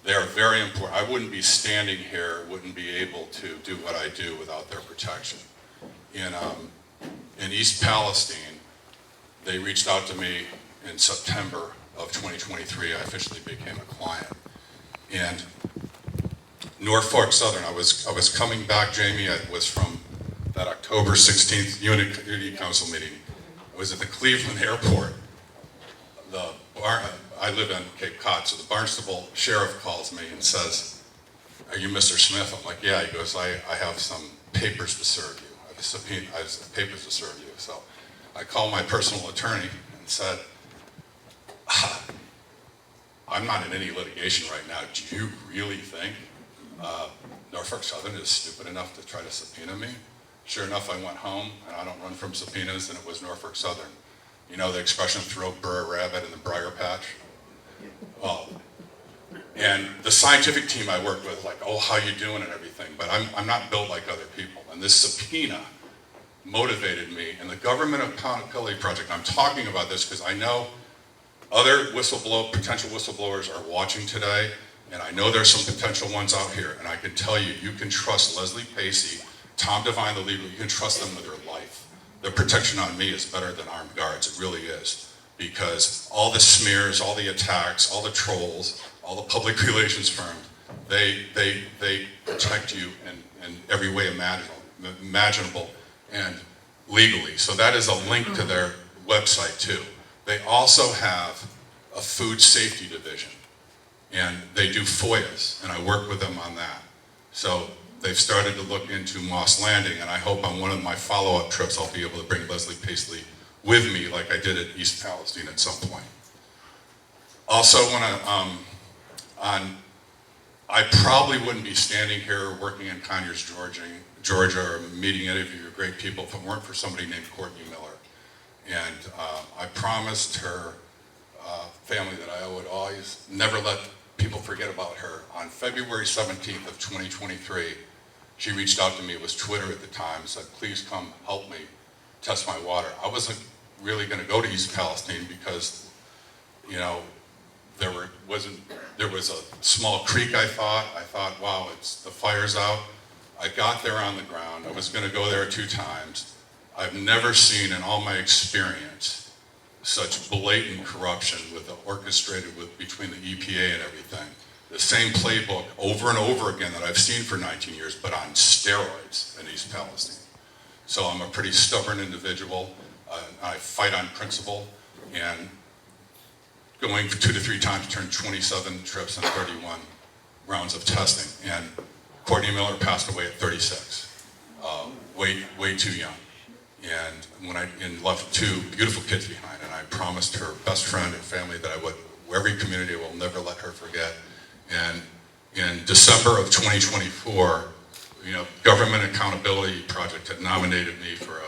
They are very important. I wouldn't be standing here, wouldn't be able to do what I do without their protection. In East Palestine, they reached out to me in September of 2023. I officially became a client. And Norfolk Southern, I was coming back, Jamie, I was from that October 16th Unity Council meeting. I was at the Cleveland airport. I live in Cape Cod, so the Barnstable sheriff calls me and says, are you Mr. Smith? I'm like, yeah. He goes, I have some papers to serve you. I have papers to serve you. So I called my personal attorney and said, I'm not in any litigation right now. Do you really think Norfolk Southern is stupid enough to try to subpoena me? Sure enough, I went home, and I don't run from subpoenas, and it was Norfolk Southern. You know the expression, throw Burr rabbit in the briar patch? Well, and the scientific team I worked with, like, oh, how you doing and everything, but I'm not built like other people. And this subpoena motivated me, and the Government Accountability Project, I'm talking about this because I know other potential whistleblowers are watching today, and I know there's some potential ones out here, and I can tell you, you can trust Leslie Pacey, Tom Devine, the legal, you can trust them with your life. Their protection on me is better than armed guards, it really is. Because all the smears, all the attacks, all the trolls, all the public relations firms, they protect you in every way imaginable and legally. So that is a link to their website too. They also have a food safety division, and they do FOIAs, and I work with them on that. So they've started to look into Moss Landing, and I hope on one of my follow-up trips I'll be able to bring Leslie Paisley with me like I did at East Palestine at some point. Also I probably wouldn't be standing here working in Conyers, Georgia, or meeting any of you great people if it weren't for somebody named Courtney Miller. And I promised her family that I would always never let people forget about her. On February 17th of 2023, she reached out to me, it was Twitter at the time, and said, please come help me test my water. I wasn't really gonna go to East Palestine because, you know, there was a small creek I thought, wow, the fire's out. I got there on the ground, I was gonna go there 2 times. I've never seen in all my experience such blatant corruption orchestrated between the EPA and everything. The same playbook over and over again that I've seen for 19 years, but on steroids in East Palestine. So I'm a pretty stubborn individual. I fight on principle, and going 2 to 3 times turned 27 trips and 31 rounds of testing. And Courtney Miller passed away at 36, way too young. And left 2 beautiful kids behind, and I promised her best friend and family that I would, every community I will never let her forget. And in December of 2024, Government Accountability Project had nominated me for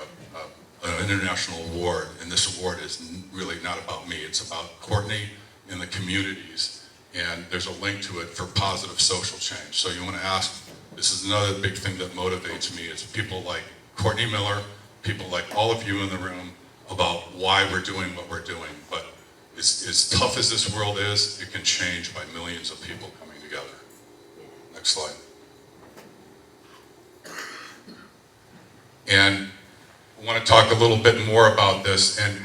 an international award, and this award is really not about me, it's about Courtney and the communities, and there's a link to it for positive social change. So you want to ask, this is another big thing that motivates me, is people like Courtney Miller, people like all of you in the room, about why we're doing what we're doing. But as tough as this world is, it can change by millions of people coming together. Next slide. And I want to talk a little bit more about this, and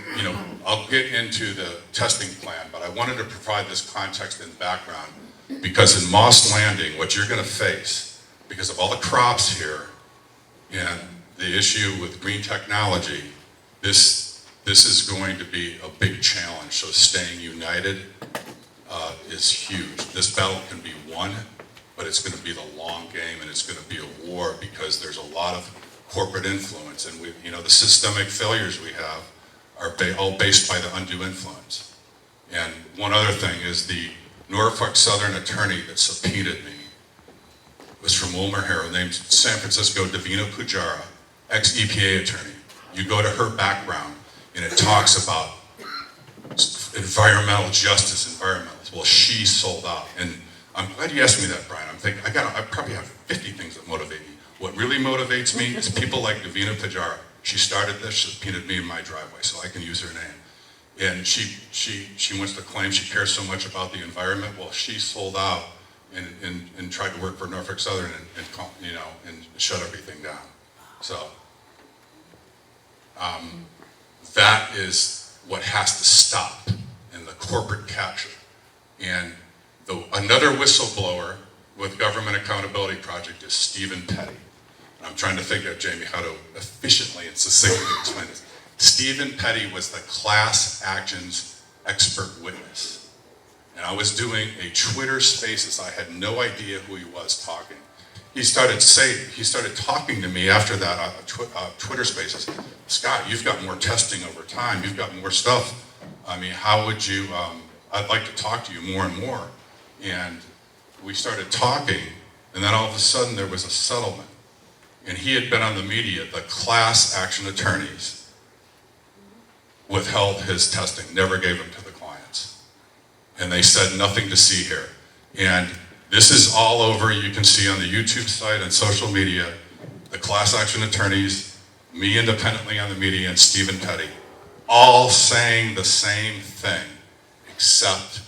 I'll get into the testing plan, but I wanted to provide this context and background because in Moss Landing, what you're going to face, because of all the crops here and the issue with green technology, this is going to be a big challenge. So staying united is huge. This battle can be won, but it's going to be the long game, and it's going to be a war because there's a lot of corporate influence, and the systemic failures we have are all based by the undue influence. And one other thing is the Norfolk Southern attorney that subpoenaed me was from WilmerHale, named San Francisco Davina Pujara, ex-EPA attorney. You go to her background, and it talks about environmental justice, environmentalists. Well, she sold out, and I'm glad you asked me that, Brian. I'm thinking, I probably have 50 things that motivate me. What really motivates me is people like Davina Pujara. She started this, she subpoenaed me in my driveway, so I can use her name. And she wants to claim she cares so much about the environment. Well, she sold out and tried to work for Norfolk Southern and shut everything down. So that is what has to stop in the corporate capture. And another whistleblower with Government Accountability Project is Stephen Petty. And I'm trying to think of, Jamie, how to efficiently and succinctly explain this. Stephen Petty was the class actions expert witness. And I was doing a Twitter Spaces. I had no idea who he was talking. He started talking to me after that Twitter Spaces. Scott, you've got more testing over time. You've got more stuff. I mean, how would you? I'd like to talk to you more and more. And we started talking, and then all of a sudden there was a settlement. And he had been on the media. The class action attorneys withheld his testing, never gave him to the clients. And they said nothing to see here. And this is all over, you can see on the YouTube site and social media, the class action attorneys, me independently on the media, and Stephen Petty, all saying the same thing, except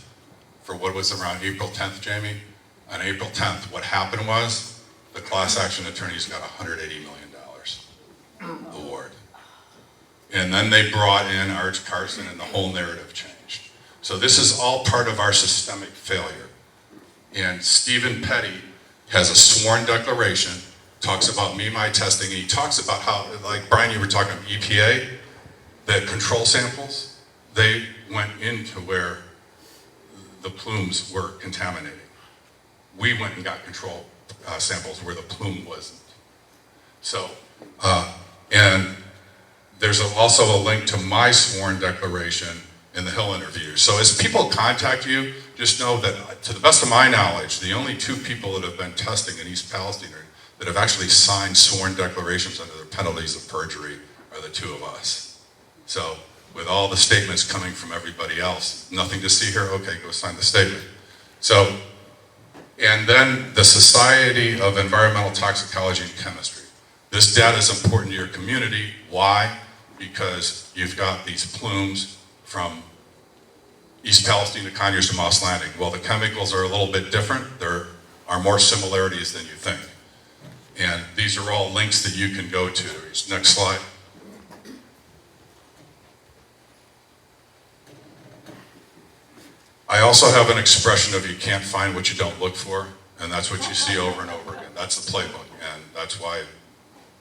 for what was around April 10th, Jamie. On April 10th, what happened was the class action attorneys got $180 million award. And then they brought in Arch Carson and the whole narrative changed. So this is all part of our systemic failure. And Stephen Petty has a sworn declaration, talks about my testing, and he talks about how, like Brian, you were talking about EPA, the control samples, they went into where the plumes were contaminating. We went and got control samples where the plume wasn't. So, and there's also a link to my sworn declaration in the Hill interview. So as people contact you, just know that to the best of my knowledge, the only two people that have been testing in East Palestine that have actually signed sworn declarations under the penalties of perjury are the two of us. So with all the statements coming from everybody else, nothing to see here, okay, go sign the statement. So, and then the Society of Environmental Toxicology and Chemistry. This data is important to your community. Why? Because you've got these plumes from East Palestine to Conyers to Moss Landing. Well, the chemicals are a little bit different. There are more similarities than you think. And these are all links that you can go to. Next slide. I also have an expression of you can't find what you don't look for, and that's what you see over and over again. That's the playbook, and that's why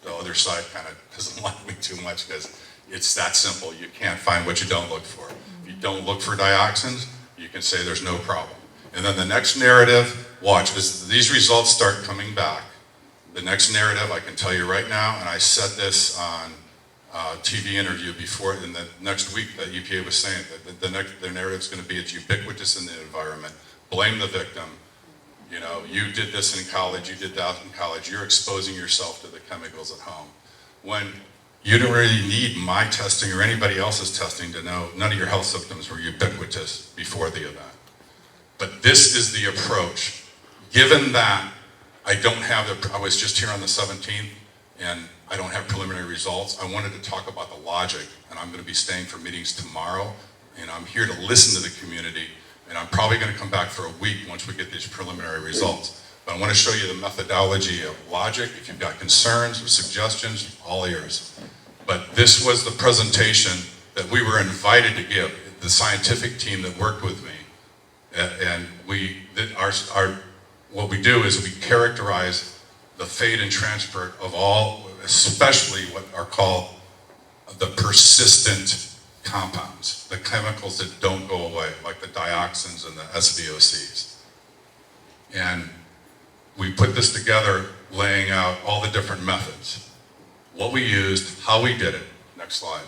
the other side kind of doesn't like me too much, because it's that simple. You can't find what you don't look for. If you don't look for dioxins, you can say there's no problem. And then the next narrative, watch, as these results start coming back, the next narrative, I can tell you right now, and I said this on TV interview before, in the next week that EPA was saying that the narrative's going to be it's ubiquitous in the environment. Blame the victim. You know, you did this in college, you did that in college. You're exposing yourself to the chemicals at home. When you don't really need my testing or anybody else's testing to know none of your health symptoms were ubiquitous before the event. But this is the approach. Given that I don't have I was just here on the 17th and I don't have preliminary results, I wanted to talk about the logic, and I'm going to be staying for meetings tomorrow, and I'm here to listen to the community, and I'm probably going to come back for a week once we get these preliminary results. But I want to show you the methodology of logic. If you've got concerns or suggestions, all ears. But this was the presentation that we were invited to give, the scientific team that worked with me. And what we do is we characterize the fate and transport of all, especially what are called the persistent compounds, the chemicals that don't go away, like the dioxins and the SVOCs. And we put this together laying out all the different methods, what we used, how we did it. Next slide.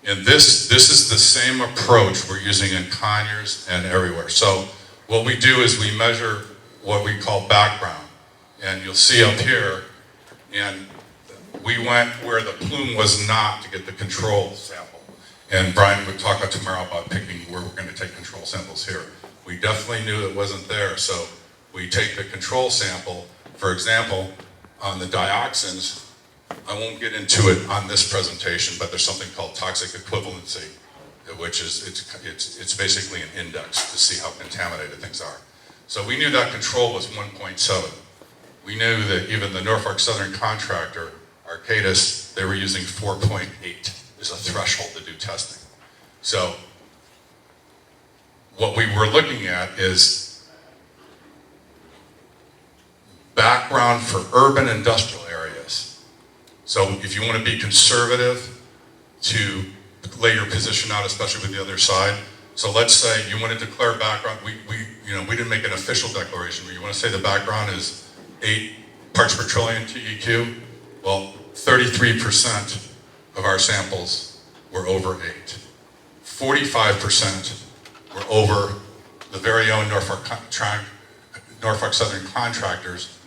And this is the same approach we're using in Conyers and everywhere. So what we do is we measure what we call background. And you'll see up here, and we went where the plume was not to get the control sample. And Brian would talk about tomorrow about picking where we're going to take control samples here. We definitely knew it wasn't there, so we take the control sample. For example, on the dioxins, I won't get into it on this presentation, but there's something called toxic equivalency, which is it's basically an index to see how contaminated things are. So we knew that control was 1.7. We knew that even the Norfolk Southern contractor, Arcadis, they were using 4.8 as a threshold to do testing. So what we were looking at is background for urban industrial areas. So if you want to be conservative to lay your position out, especially with the other side, So let's say you want to declare background, we didn't make an official declaration, but you want to say the background is 8 parts per trillion TEQ. Well, 33% of our samples were over 8. 45% were over the very own Norfolk Southern contractors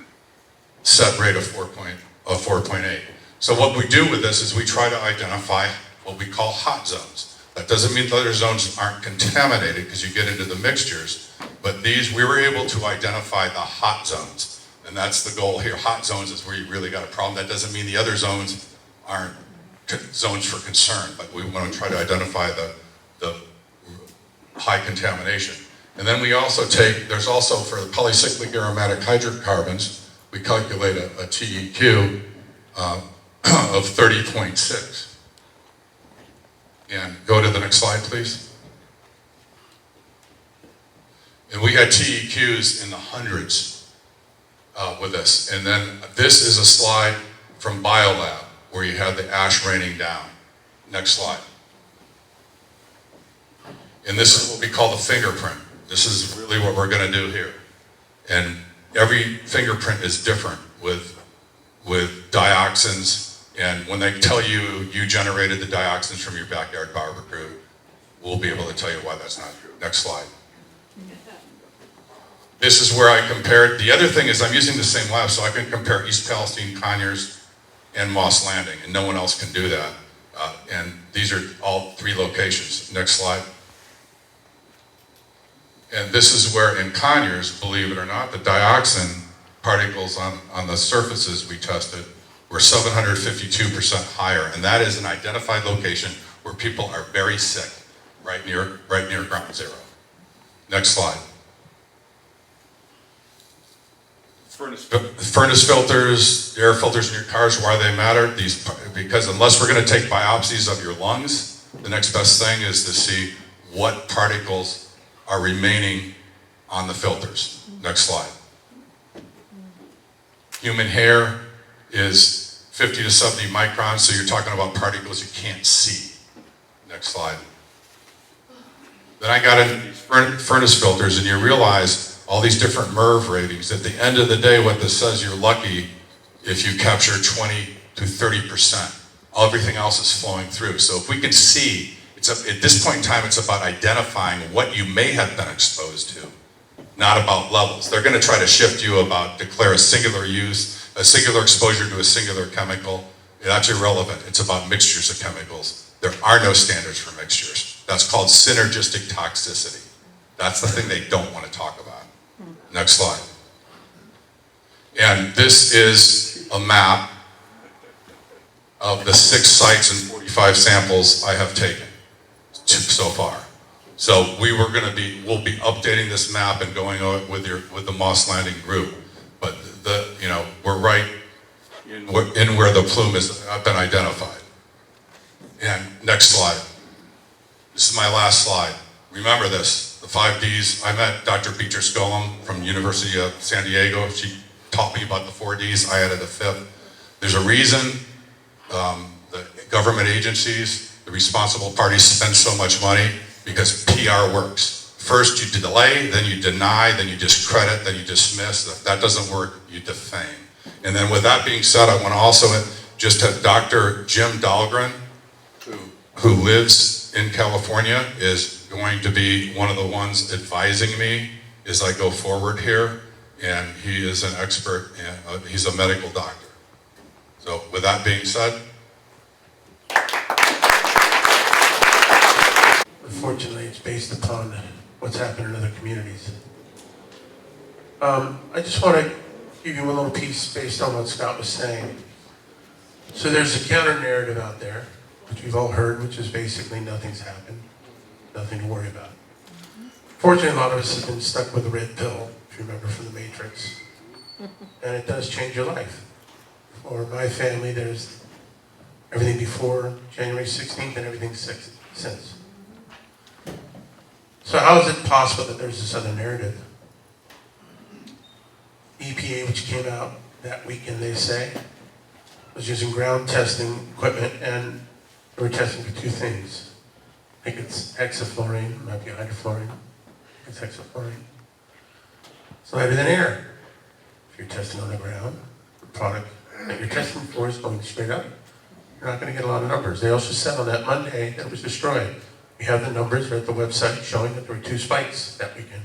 set rate of 4.8. So what we do with this is we try to identify what we call hot zones. That doesn't mean the other zones aren't contaminated because you get into the mixtures, but these, we were able to identify the hot zones. And that's the goal here. Hot zones is where you really got a problem. That doesn't mean the other zones aren't zones for concern, but we want to try to identify the high contamination. And then we also there's also for the polycyclic aromatic hydrocarbons, we calculate a TEQ of 30.6. And go to the next slide, please. And we had TEQs in the hundreds with this. And then this is a slide from BioLab where you had the ash raining down. Next slide. And this is what we call the fingerprint. This is really what we're going to do here. And every fingerprint is different with dioxins. And when they tell you you generated the dioxins from your backyard barbecue, we'll be able to tell you why that's not true. Next slide. This is where I compared. The other thing is I'm using the same lab, so I can compare East Palestine, Conyers, and Moss Landing, and no one else can do that. And these are all 3 locations. Next slide. And this is where in Conyers, believe it or not, the dioxin particles on the surfaces we tested were 752% higher, and that is an identified location where people are very sick, right near ground zero. Next slide. Furnace filters, air filters in your cars, why they matter? Because unless we're going to take biopsies of your lungs, the next best thing is to see what particles are remaining on the filters. Next slide. Human hair is 50 to 70 microns, so you're talking about particles you can't see. Next slide. Then I got into these furnace filters, and you realize all these different MERV ratings. At the end of the day, what this says, you're lucky if you capture 20 to 30%. Everything else is flowing through. So if we can see, at this point in time, it's about identifying what you may have been exposed to, not about levels. They're going to try to shift you declare a singular use, a singular exposure to a singular chemical. That's irrelevant. It's about mixtures of chemicals. There are no standards for mixtures. That's called synergistic toxicity. That's the thing they don't want to talk about. Next slide. And this is a map of the 6 sites and 45 samples I have taken so far. So we'll be updating this map and going with the Moss Landing group. But we're right in where the plume has been identified. And next slide. This is my last slide. Remember this, the 5 Ds. I met Dr. Beatrice Golem from University of San Diego. She taught me about the 4 Ds. I added a 5th. There's a reason the government agencies, the responsible parties spend so much money, because PR works. First you delay, then you deny, then you discredit, then you dismiss. If that doesn't work, you defame. And then with that being said, I want to also just have Dr. Jim Dahlgren, who lives in California, is going to be one of the ones advising me as I go forward here. And he is an expert, and he's a medical doctor. So with that being said, unfortunately, it's based upon what's happened in other communities. I just want to give you a little piece based on what Scott was saying. So there's a counter narrative out there, which we've all heard, which is basically nothing's happened, nothing to worry about. Fortunately, a lot of us have been stuck with a red pill, if you remember from the Matrix, and it does change your life. For my family, there's everything before January 16th and everything since. So how is it possible that there's this other narrative? EPA, which came out that weekend, they say, was using ground testing equipment, and they were testing for 2 things. I think it's hexafluorine, it might be hydrofluorine. It's hexafluorine. It's lighter than air. If you're testing on the ground, the product that you're testing for is going straight up. You're not going to get a lot of numbers. They also said on that Monday that it was destroyed. We have the numbers at the website showing that there were 2 spikes that weekend.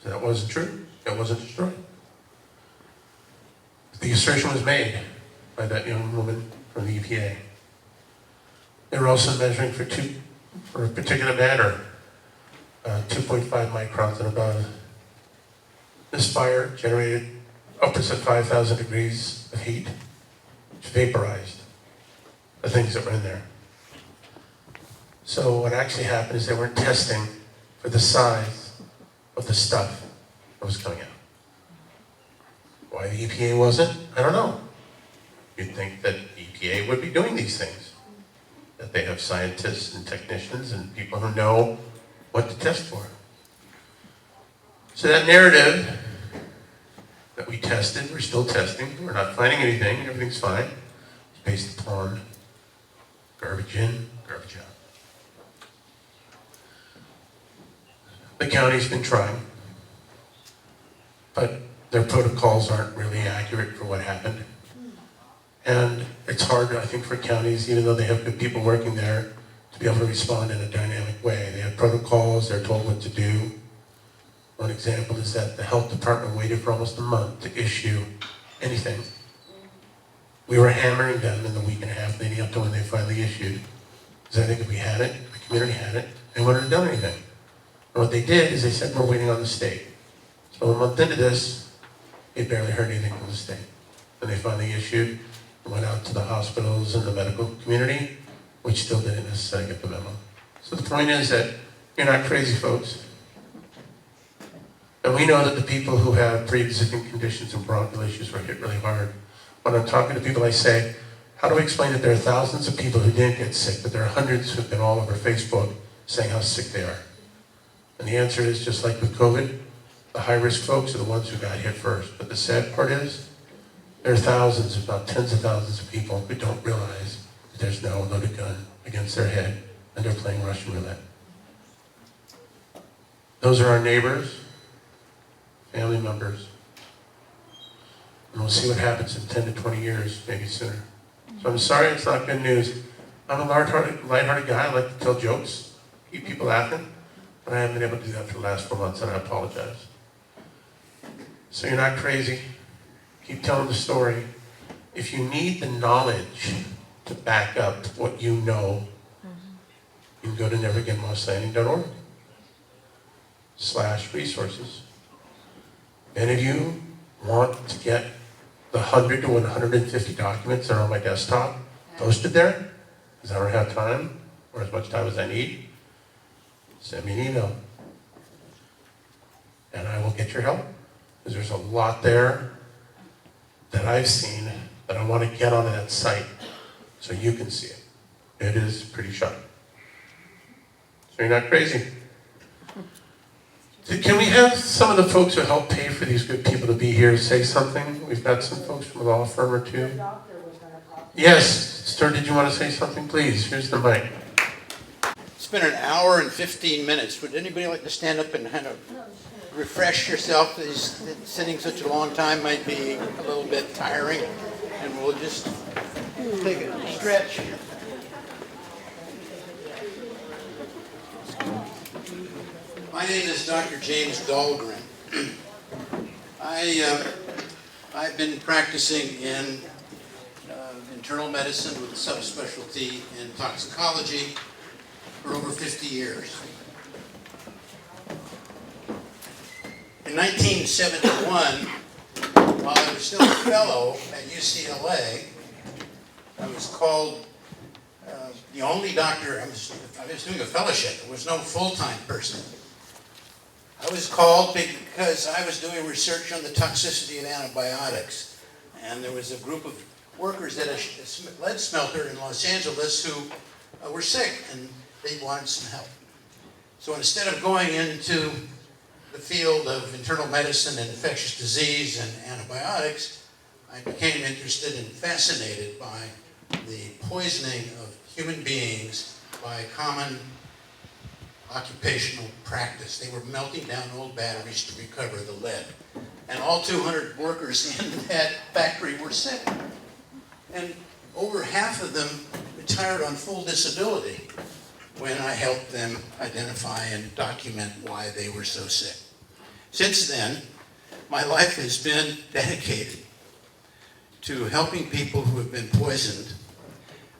So that wasn't true. It wasn't destroyed. The assertion was made by that young woman from the EPA. They were also measuring for a particular matter, 2.5 microns and above. This fire generated upwards of 5,000 degrees of heat, which vaporized the things that were in there. So what actually happened is they weren't testing for the size of the stuff that was coming out. Why the EPA wasn't, I don't know. You'd think that the EPA would be doing these things, that they have scientists and technicians and people who know what to test for. So that narrative that we tested, we're still testing, we're not finding anything, everything's fine, it's based upon garbage in, garbage out. The county's been trying, but their protocols aren't really accurate for what happened. And it's hard, I think, for counties, even though they have good people working there, to be able to respond in a dynamic way. They have protocols, they're told what to do. One example is that the health department waited for almost a month to issue anything. We were hammering them in the week and a half leading up to when they finally issued. Because I think if we had it, the community had it, they wouldn't have done anything. And what they did is they said, we're waiting on the state. So a month into this, they barely heard anything from the state. And they finally issued, went out to the hospitals and the medical community, which still didn't necessarily get the memo. So the point is that you're not crazy, folks. And we know that the people who have pre-existing conditions and bronchial issues were hit really hard. When I'm talking to people, I say, how do we explain that there are thousands of people who didn't get sick, but there are hundreds who've been all over Facebook saying how sick they are? And the answer is, just like with COVID, the high-risk folks are the ones who got hit first. But the sad part is, there are thousands, if not tens of thousands of people who don't realize that there's no loaded gun against their head and they're playing Russian roulette. Those are our neighbors, family members. And we'll see what happens in 10 to 20 years, maybe sooner. So I'm sorry it's not good news. I'm a lighthearted guy. I like to tell jokes, keep people laughing, but I haven't been able to do that for the last 4 months, and I apologize. So you're not crazy. Keep telling the story. If you need the knowledge to back up what you know, you can go to neveragainmosslanding.org/resources. Many of you want to get the 100 to 150 documents that are on my desktop posted there, because I don't have time, or as much time as I need. Send me an email, and I will get your help, because there's a lot there that I've seen that I want to get onto that site so you can see it. It is pretty sharp. So you're not crazy. Can we have some of the folks who help pay for these good people to be here say something? We've got some folks from a law firm or two. Yes, sir, did you want to say something? Please, here's the mic. It's been an hour and 15 minutes. Would anybody like to stand up and kind of refresh yourself? Sitting such a long time might be a little bit tiring, and we'll just take a stretch. My name is Dr. James Dahlgren. I've been practicing in internal medicine with a subspecialty in toxicology for over 50 years. In 1971, while I was still a fellow at UCLA, I was called the only doctor. I was doing a fellowship. There was no full-time person. I was called because I was doing research on the toxicity of antibiotics, and there was a group of workers at a lead smelter in Los Angeles who were sick, and they wanted some help. So instead of going into the field of internal medicine and infectious disease and antibiotics, I became interested and fascinated by the poisoning of human beings by common occupational practice. They were melting down old batteries to recover the lead. And all 200 workers in that factory were sick. And over half of them retired on full disability when I helped them identify and document why they were so sick. Since then, my life has been dedicated to helping people who have been poisoned.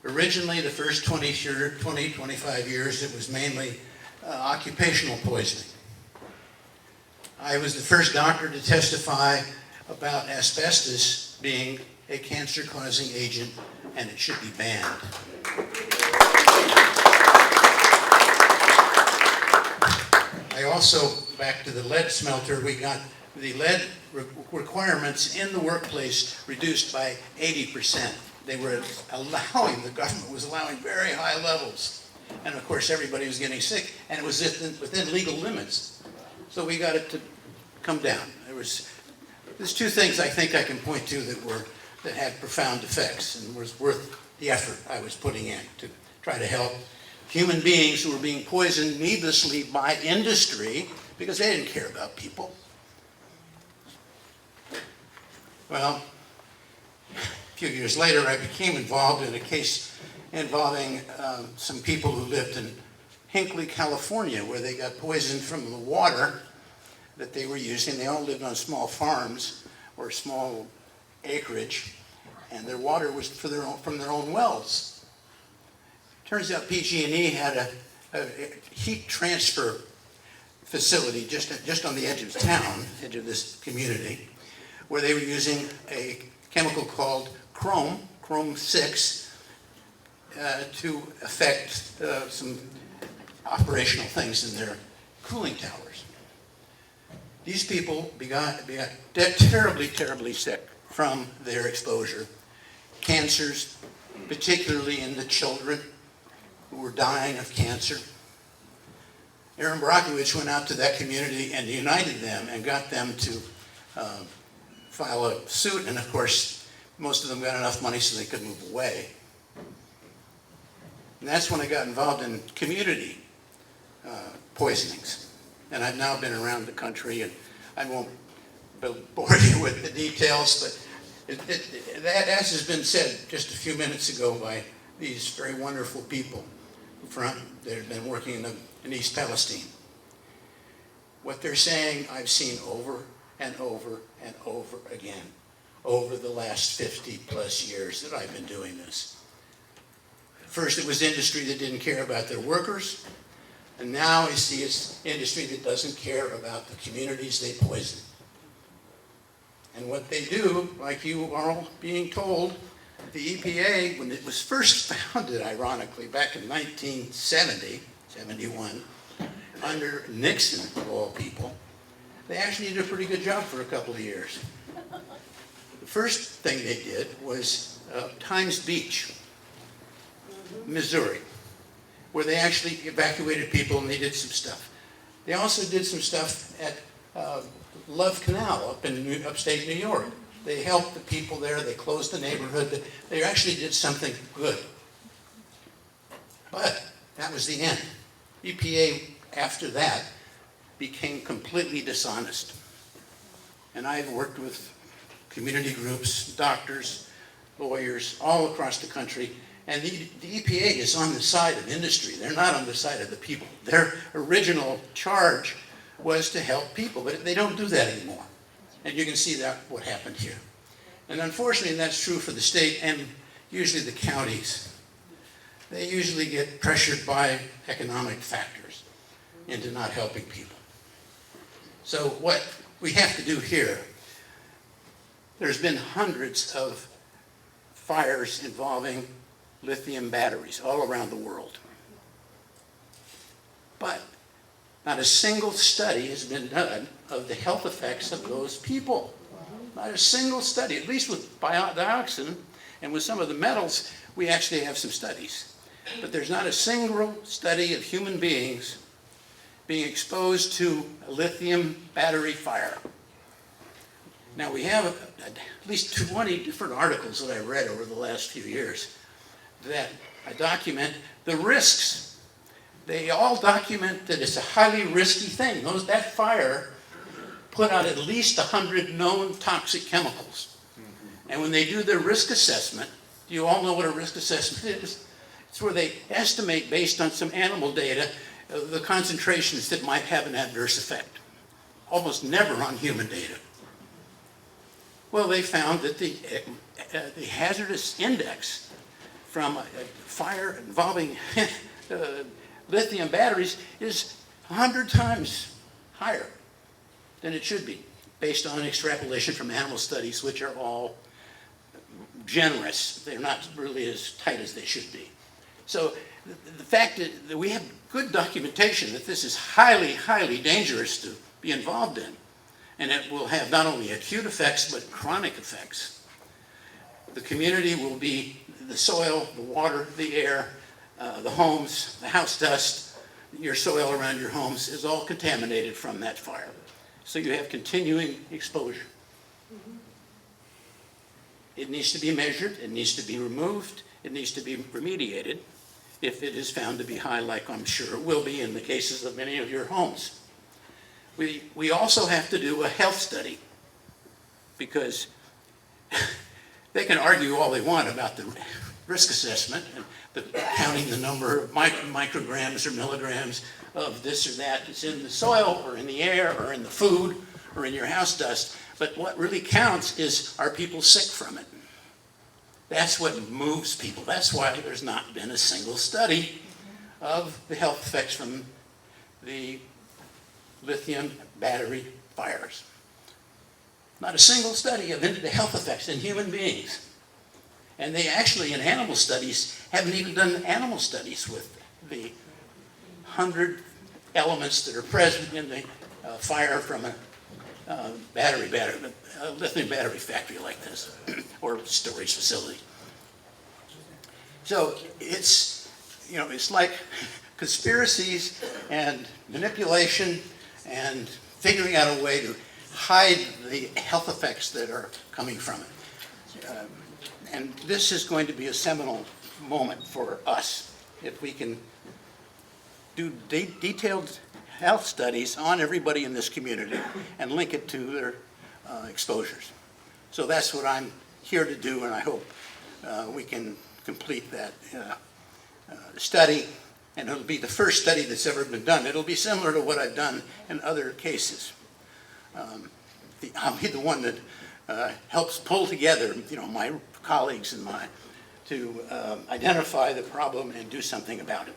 Originally, the first 25 years, it was mainly occupational poisoning. I was the first doctor to testify about asbestos being a cancer-causing agent, and it should be banned. I also, back to the lead smelter, we got the lead requirements in the workplace reduced by 80%. They were allowing, the government was allowing very high levels. And of course, everybody was getting sick, and it was within legal limits. So we got it to come down. There's two things I think I can point to that had profound effects and was worth the effort I was putting in to try to help human beings who were being poisoned needlessly by industry because they didn't care about people. Well, a few years later, I became involved in a case involving some people who lived in Hinckley, California, where they got poisoned from the water that they were using. They all lived on small farms or small acreage, and their water was from their own wells. Turns out PG&E had a heat transfer facility just on the edge of town, edge of this community, where they were using a chemical called chrome-6, to affect some operational things in their cooling towers. These people got terribly, terribly sick from their exposure. Cancers, particularly in the children who were dying of cancer. Aaron Brockovich went out to that community and united them and got them to file a suit, and of course, most of them got enough money so they could move away. And that's when I got involved in community poisonings. And I've now been around the country, and I won't bore you with the details, but that, as has been said just a few minutes ago by these very wonderful people that have been working in East Palestine. What they're saying, I've seen over and over and over again over the last 50 plus years that I've been doing this. First, it was industry that didn't care about their workers, and now I see it's industry that doesn't care about the communities they poison. And what they do, like you are all being told, the EPA, when it was first founded, ironically, back in 1970, 71, under Nixon, of all people, they actually did a pretty good job for a couple of years. The first thing they did was Times Beach, Missouri, where they actually evacuated people and they did some stuff. They also did some stuff at Love Canal up in upstate New York. They helped the people there, they closed the neighborhood, they actually did something good. But that was the end. EPA, after that, became completely dishonest. And I've worked with community groups, doctors, lawyers, all across the country, and the EPA is on the side of industry. They're not on the side of the people. Their original charge was to help people, but they don't do that anymore. And you can see that what happened here. And unfortunately, that's true for the state and usually the counties. They usually get pressured by economic factors into not helping people. So what we have to do here, there's been hundreds of fires involving lithium batteries all around the world. But not a single study has been done of the health effects of those people. Not a single study, at least with dioxin and with some of the metals, we actually have some studies. But there's not a single study of human beings being exposed to a lithium battery fire. Now we have at least 20 different articles that I've read over the last few years that I document the risks they all document that it's a highly risky thing. That fire put out at least 100 known toxic chemicals. And when they do their risk assessment, you all know what a risk assessment is. It's where they estimate, based on some animal data, the concentrations that might have an adverse effect. Almost never on human data. Well, they found that the hazardous index from a fire involving lithium batteries is 100 times higher than it should be, based on extrapolation from animal studies, which are all generous. They're not really as tight as they should be. So the fact that we have good documentation that this is highly, highly dangerous to be involved in, and it will have not only acute effects, but chronic effects. The community will be the soil, the water, the air, the homes, the house dust, your soil around your homes is all contaminated from that fire. So you have continuing exposure. It needs to be measured, it needs to be removed, it needs to be remediated if it is found to be high, like I'm sure it will be in the cases of many of your homes. We also have to do a health study, because they can argue all they want about the risk assessment and counting the number of micrograms or milligrams of this or that that's in the soil or in the air or in the food or in your house dust. But what really counts is, are people sick from it? That's what moves people. That's why there's not been a single study of the health effects from the lithium battery fires. Not a single study of the health effects in human beings. And they actually, in animal studies, haven't even done animal studies with the 100 elements that are present in the fire from a lithium battery factory like this, or storage facility. So it's like conspiracies and manipulation and figuring out a way to hide the health effects that are coming from it. And this is going to be a seminal moment for us if we can do detailed health studies on everybody in this community and link it to their exposures. So that's what I'm here to do, and I hope we can complete that study, and it'll be the first study that's ever been done. It'll be similar to what I've done in other cases. I'll be the one that helps pull together, my colleagues and to identify the problem and do something about it.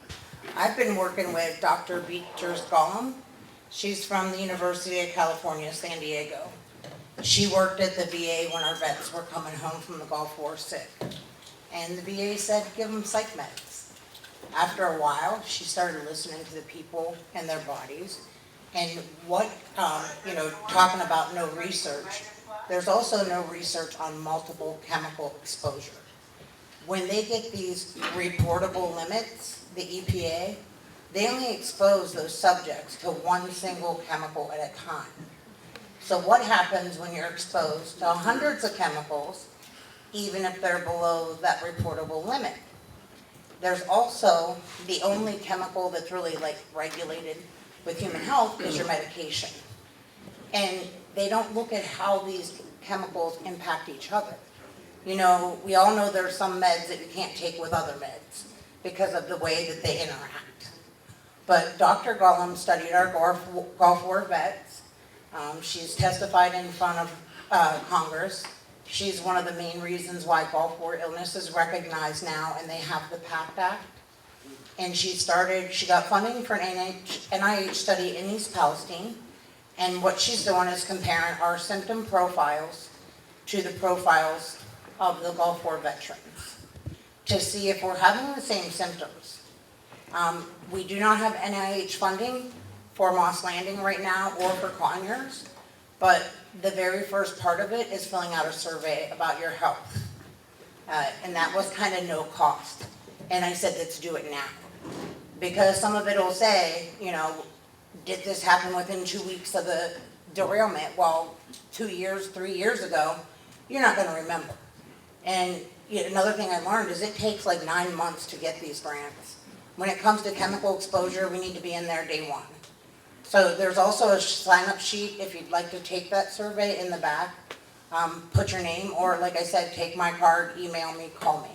I've been working with Dr. Beecher's Gollum. She's from the University of California, San Diego. She worked at the VA when our vets were coming home from the Gulf War sick. And the VA said, give them psych meds. After a while, she started listening to the people and their bodies. And talking about no research, there's also no research on multiple chemical exposure. When they get these reportable limits, the EPA, they only expose those subjects to one single chemical at a time. So what happens when you're exposed to hundreds of chemicals, even if they're below that reportable limit? There's also the only chemical that's really regulated with human health is your medication. And they don't look at how these chemicals impact each other. We all know there's some meds that you can't take with other meds because of the way that they interact. But Dr. Gollum studied our Gulf War vets. She's testified in front of Congress. She's one of the main reasons why Gulf War illness is recognized now, and they have the PACT Act. And she got funding for an NIH study in East Palestine. And what she's doing is comparing our symptom profiles to the profiles of the Gulf War veterans to see if we're having the same symptoms. We do not have NIH funding for Moss Landing right now or for Conyers, but the very first part of it is filling out a survey about your health. And that was kind of no cost. And I said, let's do it now. Because some of it will say, did this happen within 2 weeks of the derailment? Well, 2 years, 3 years ago, you're not going to remember. And another thing I learned is it takes 9 months to get these grants. When it comes to chemical exposure, we need to be in there day one. So there's also a sign-up sheet if you'd like to take that survey in the back. Put your name, or like I said, take my card, email me, call me.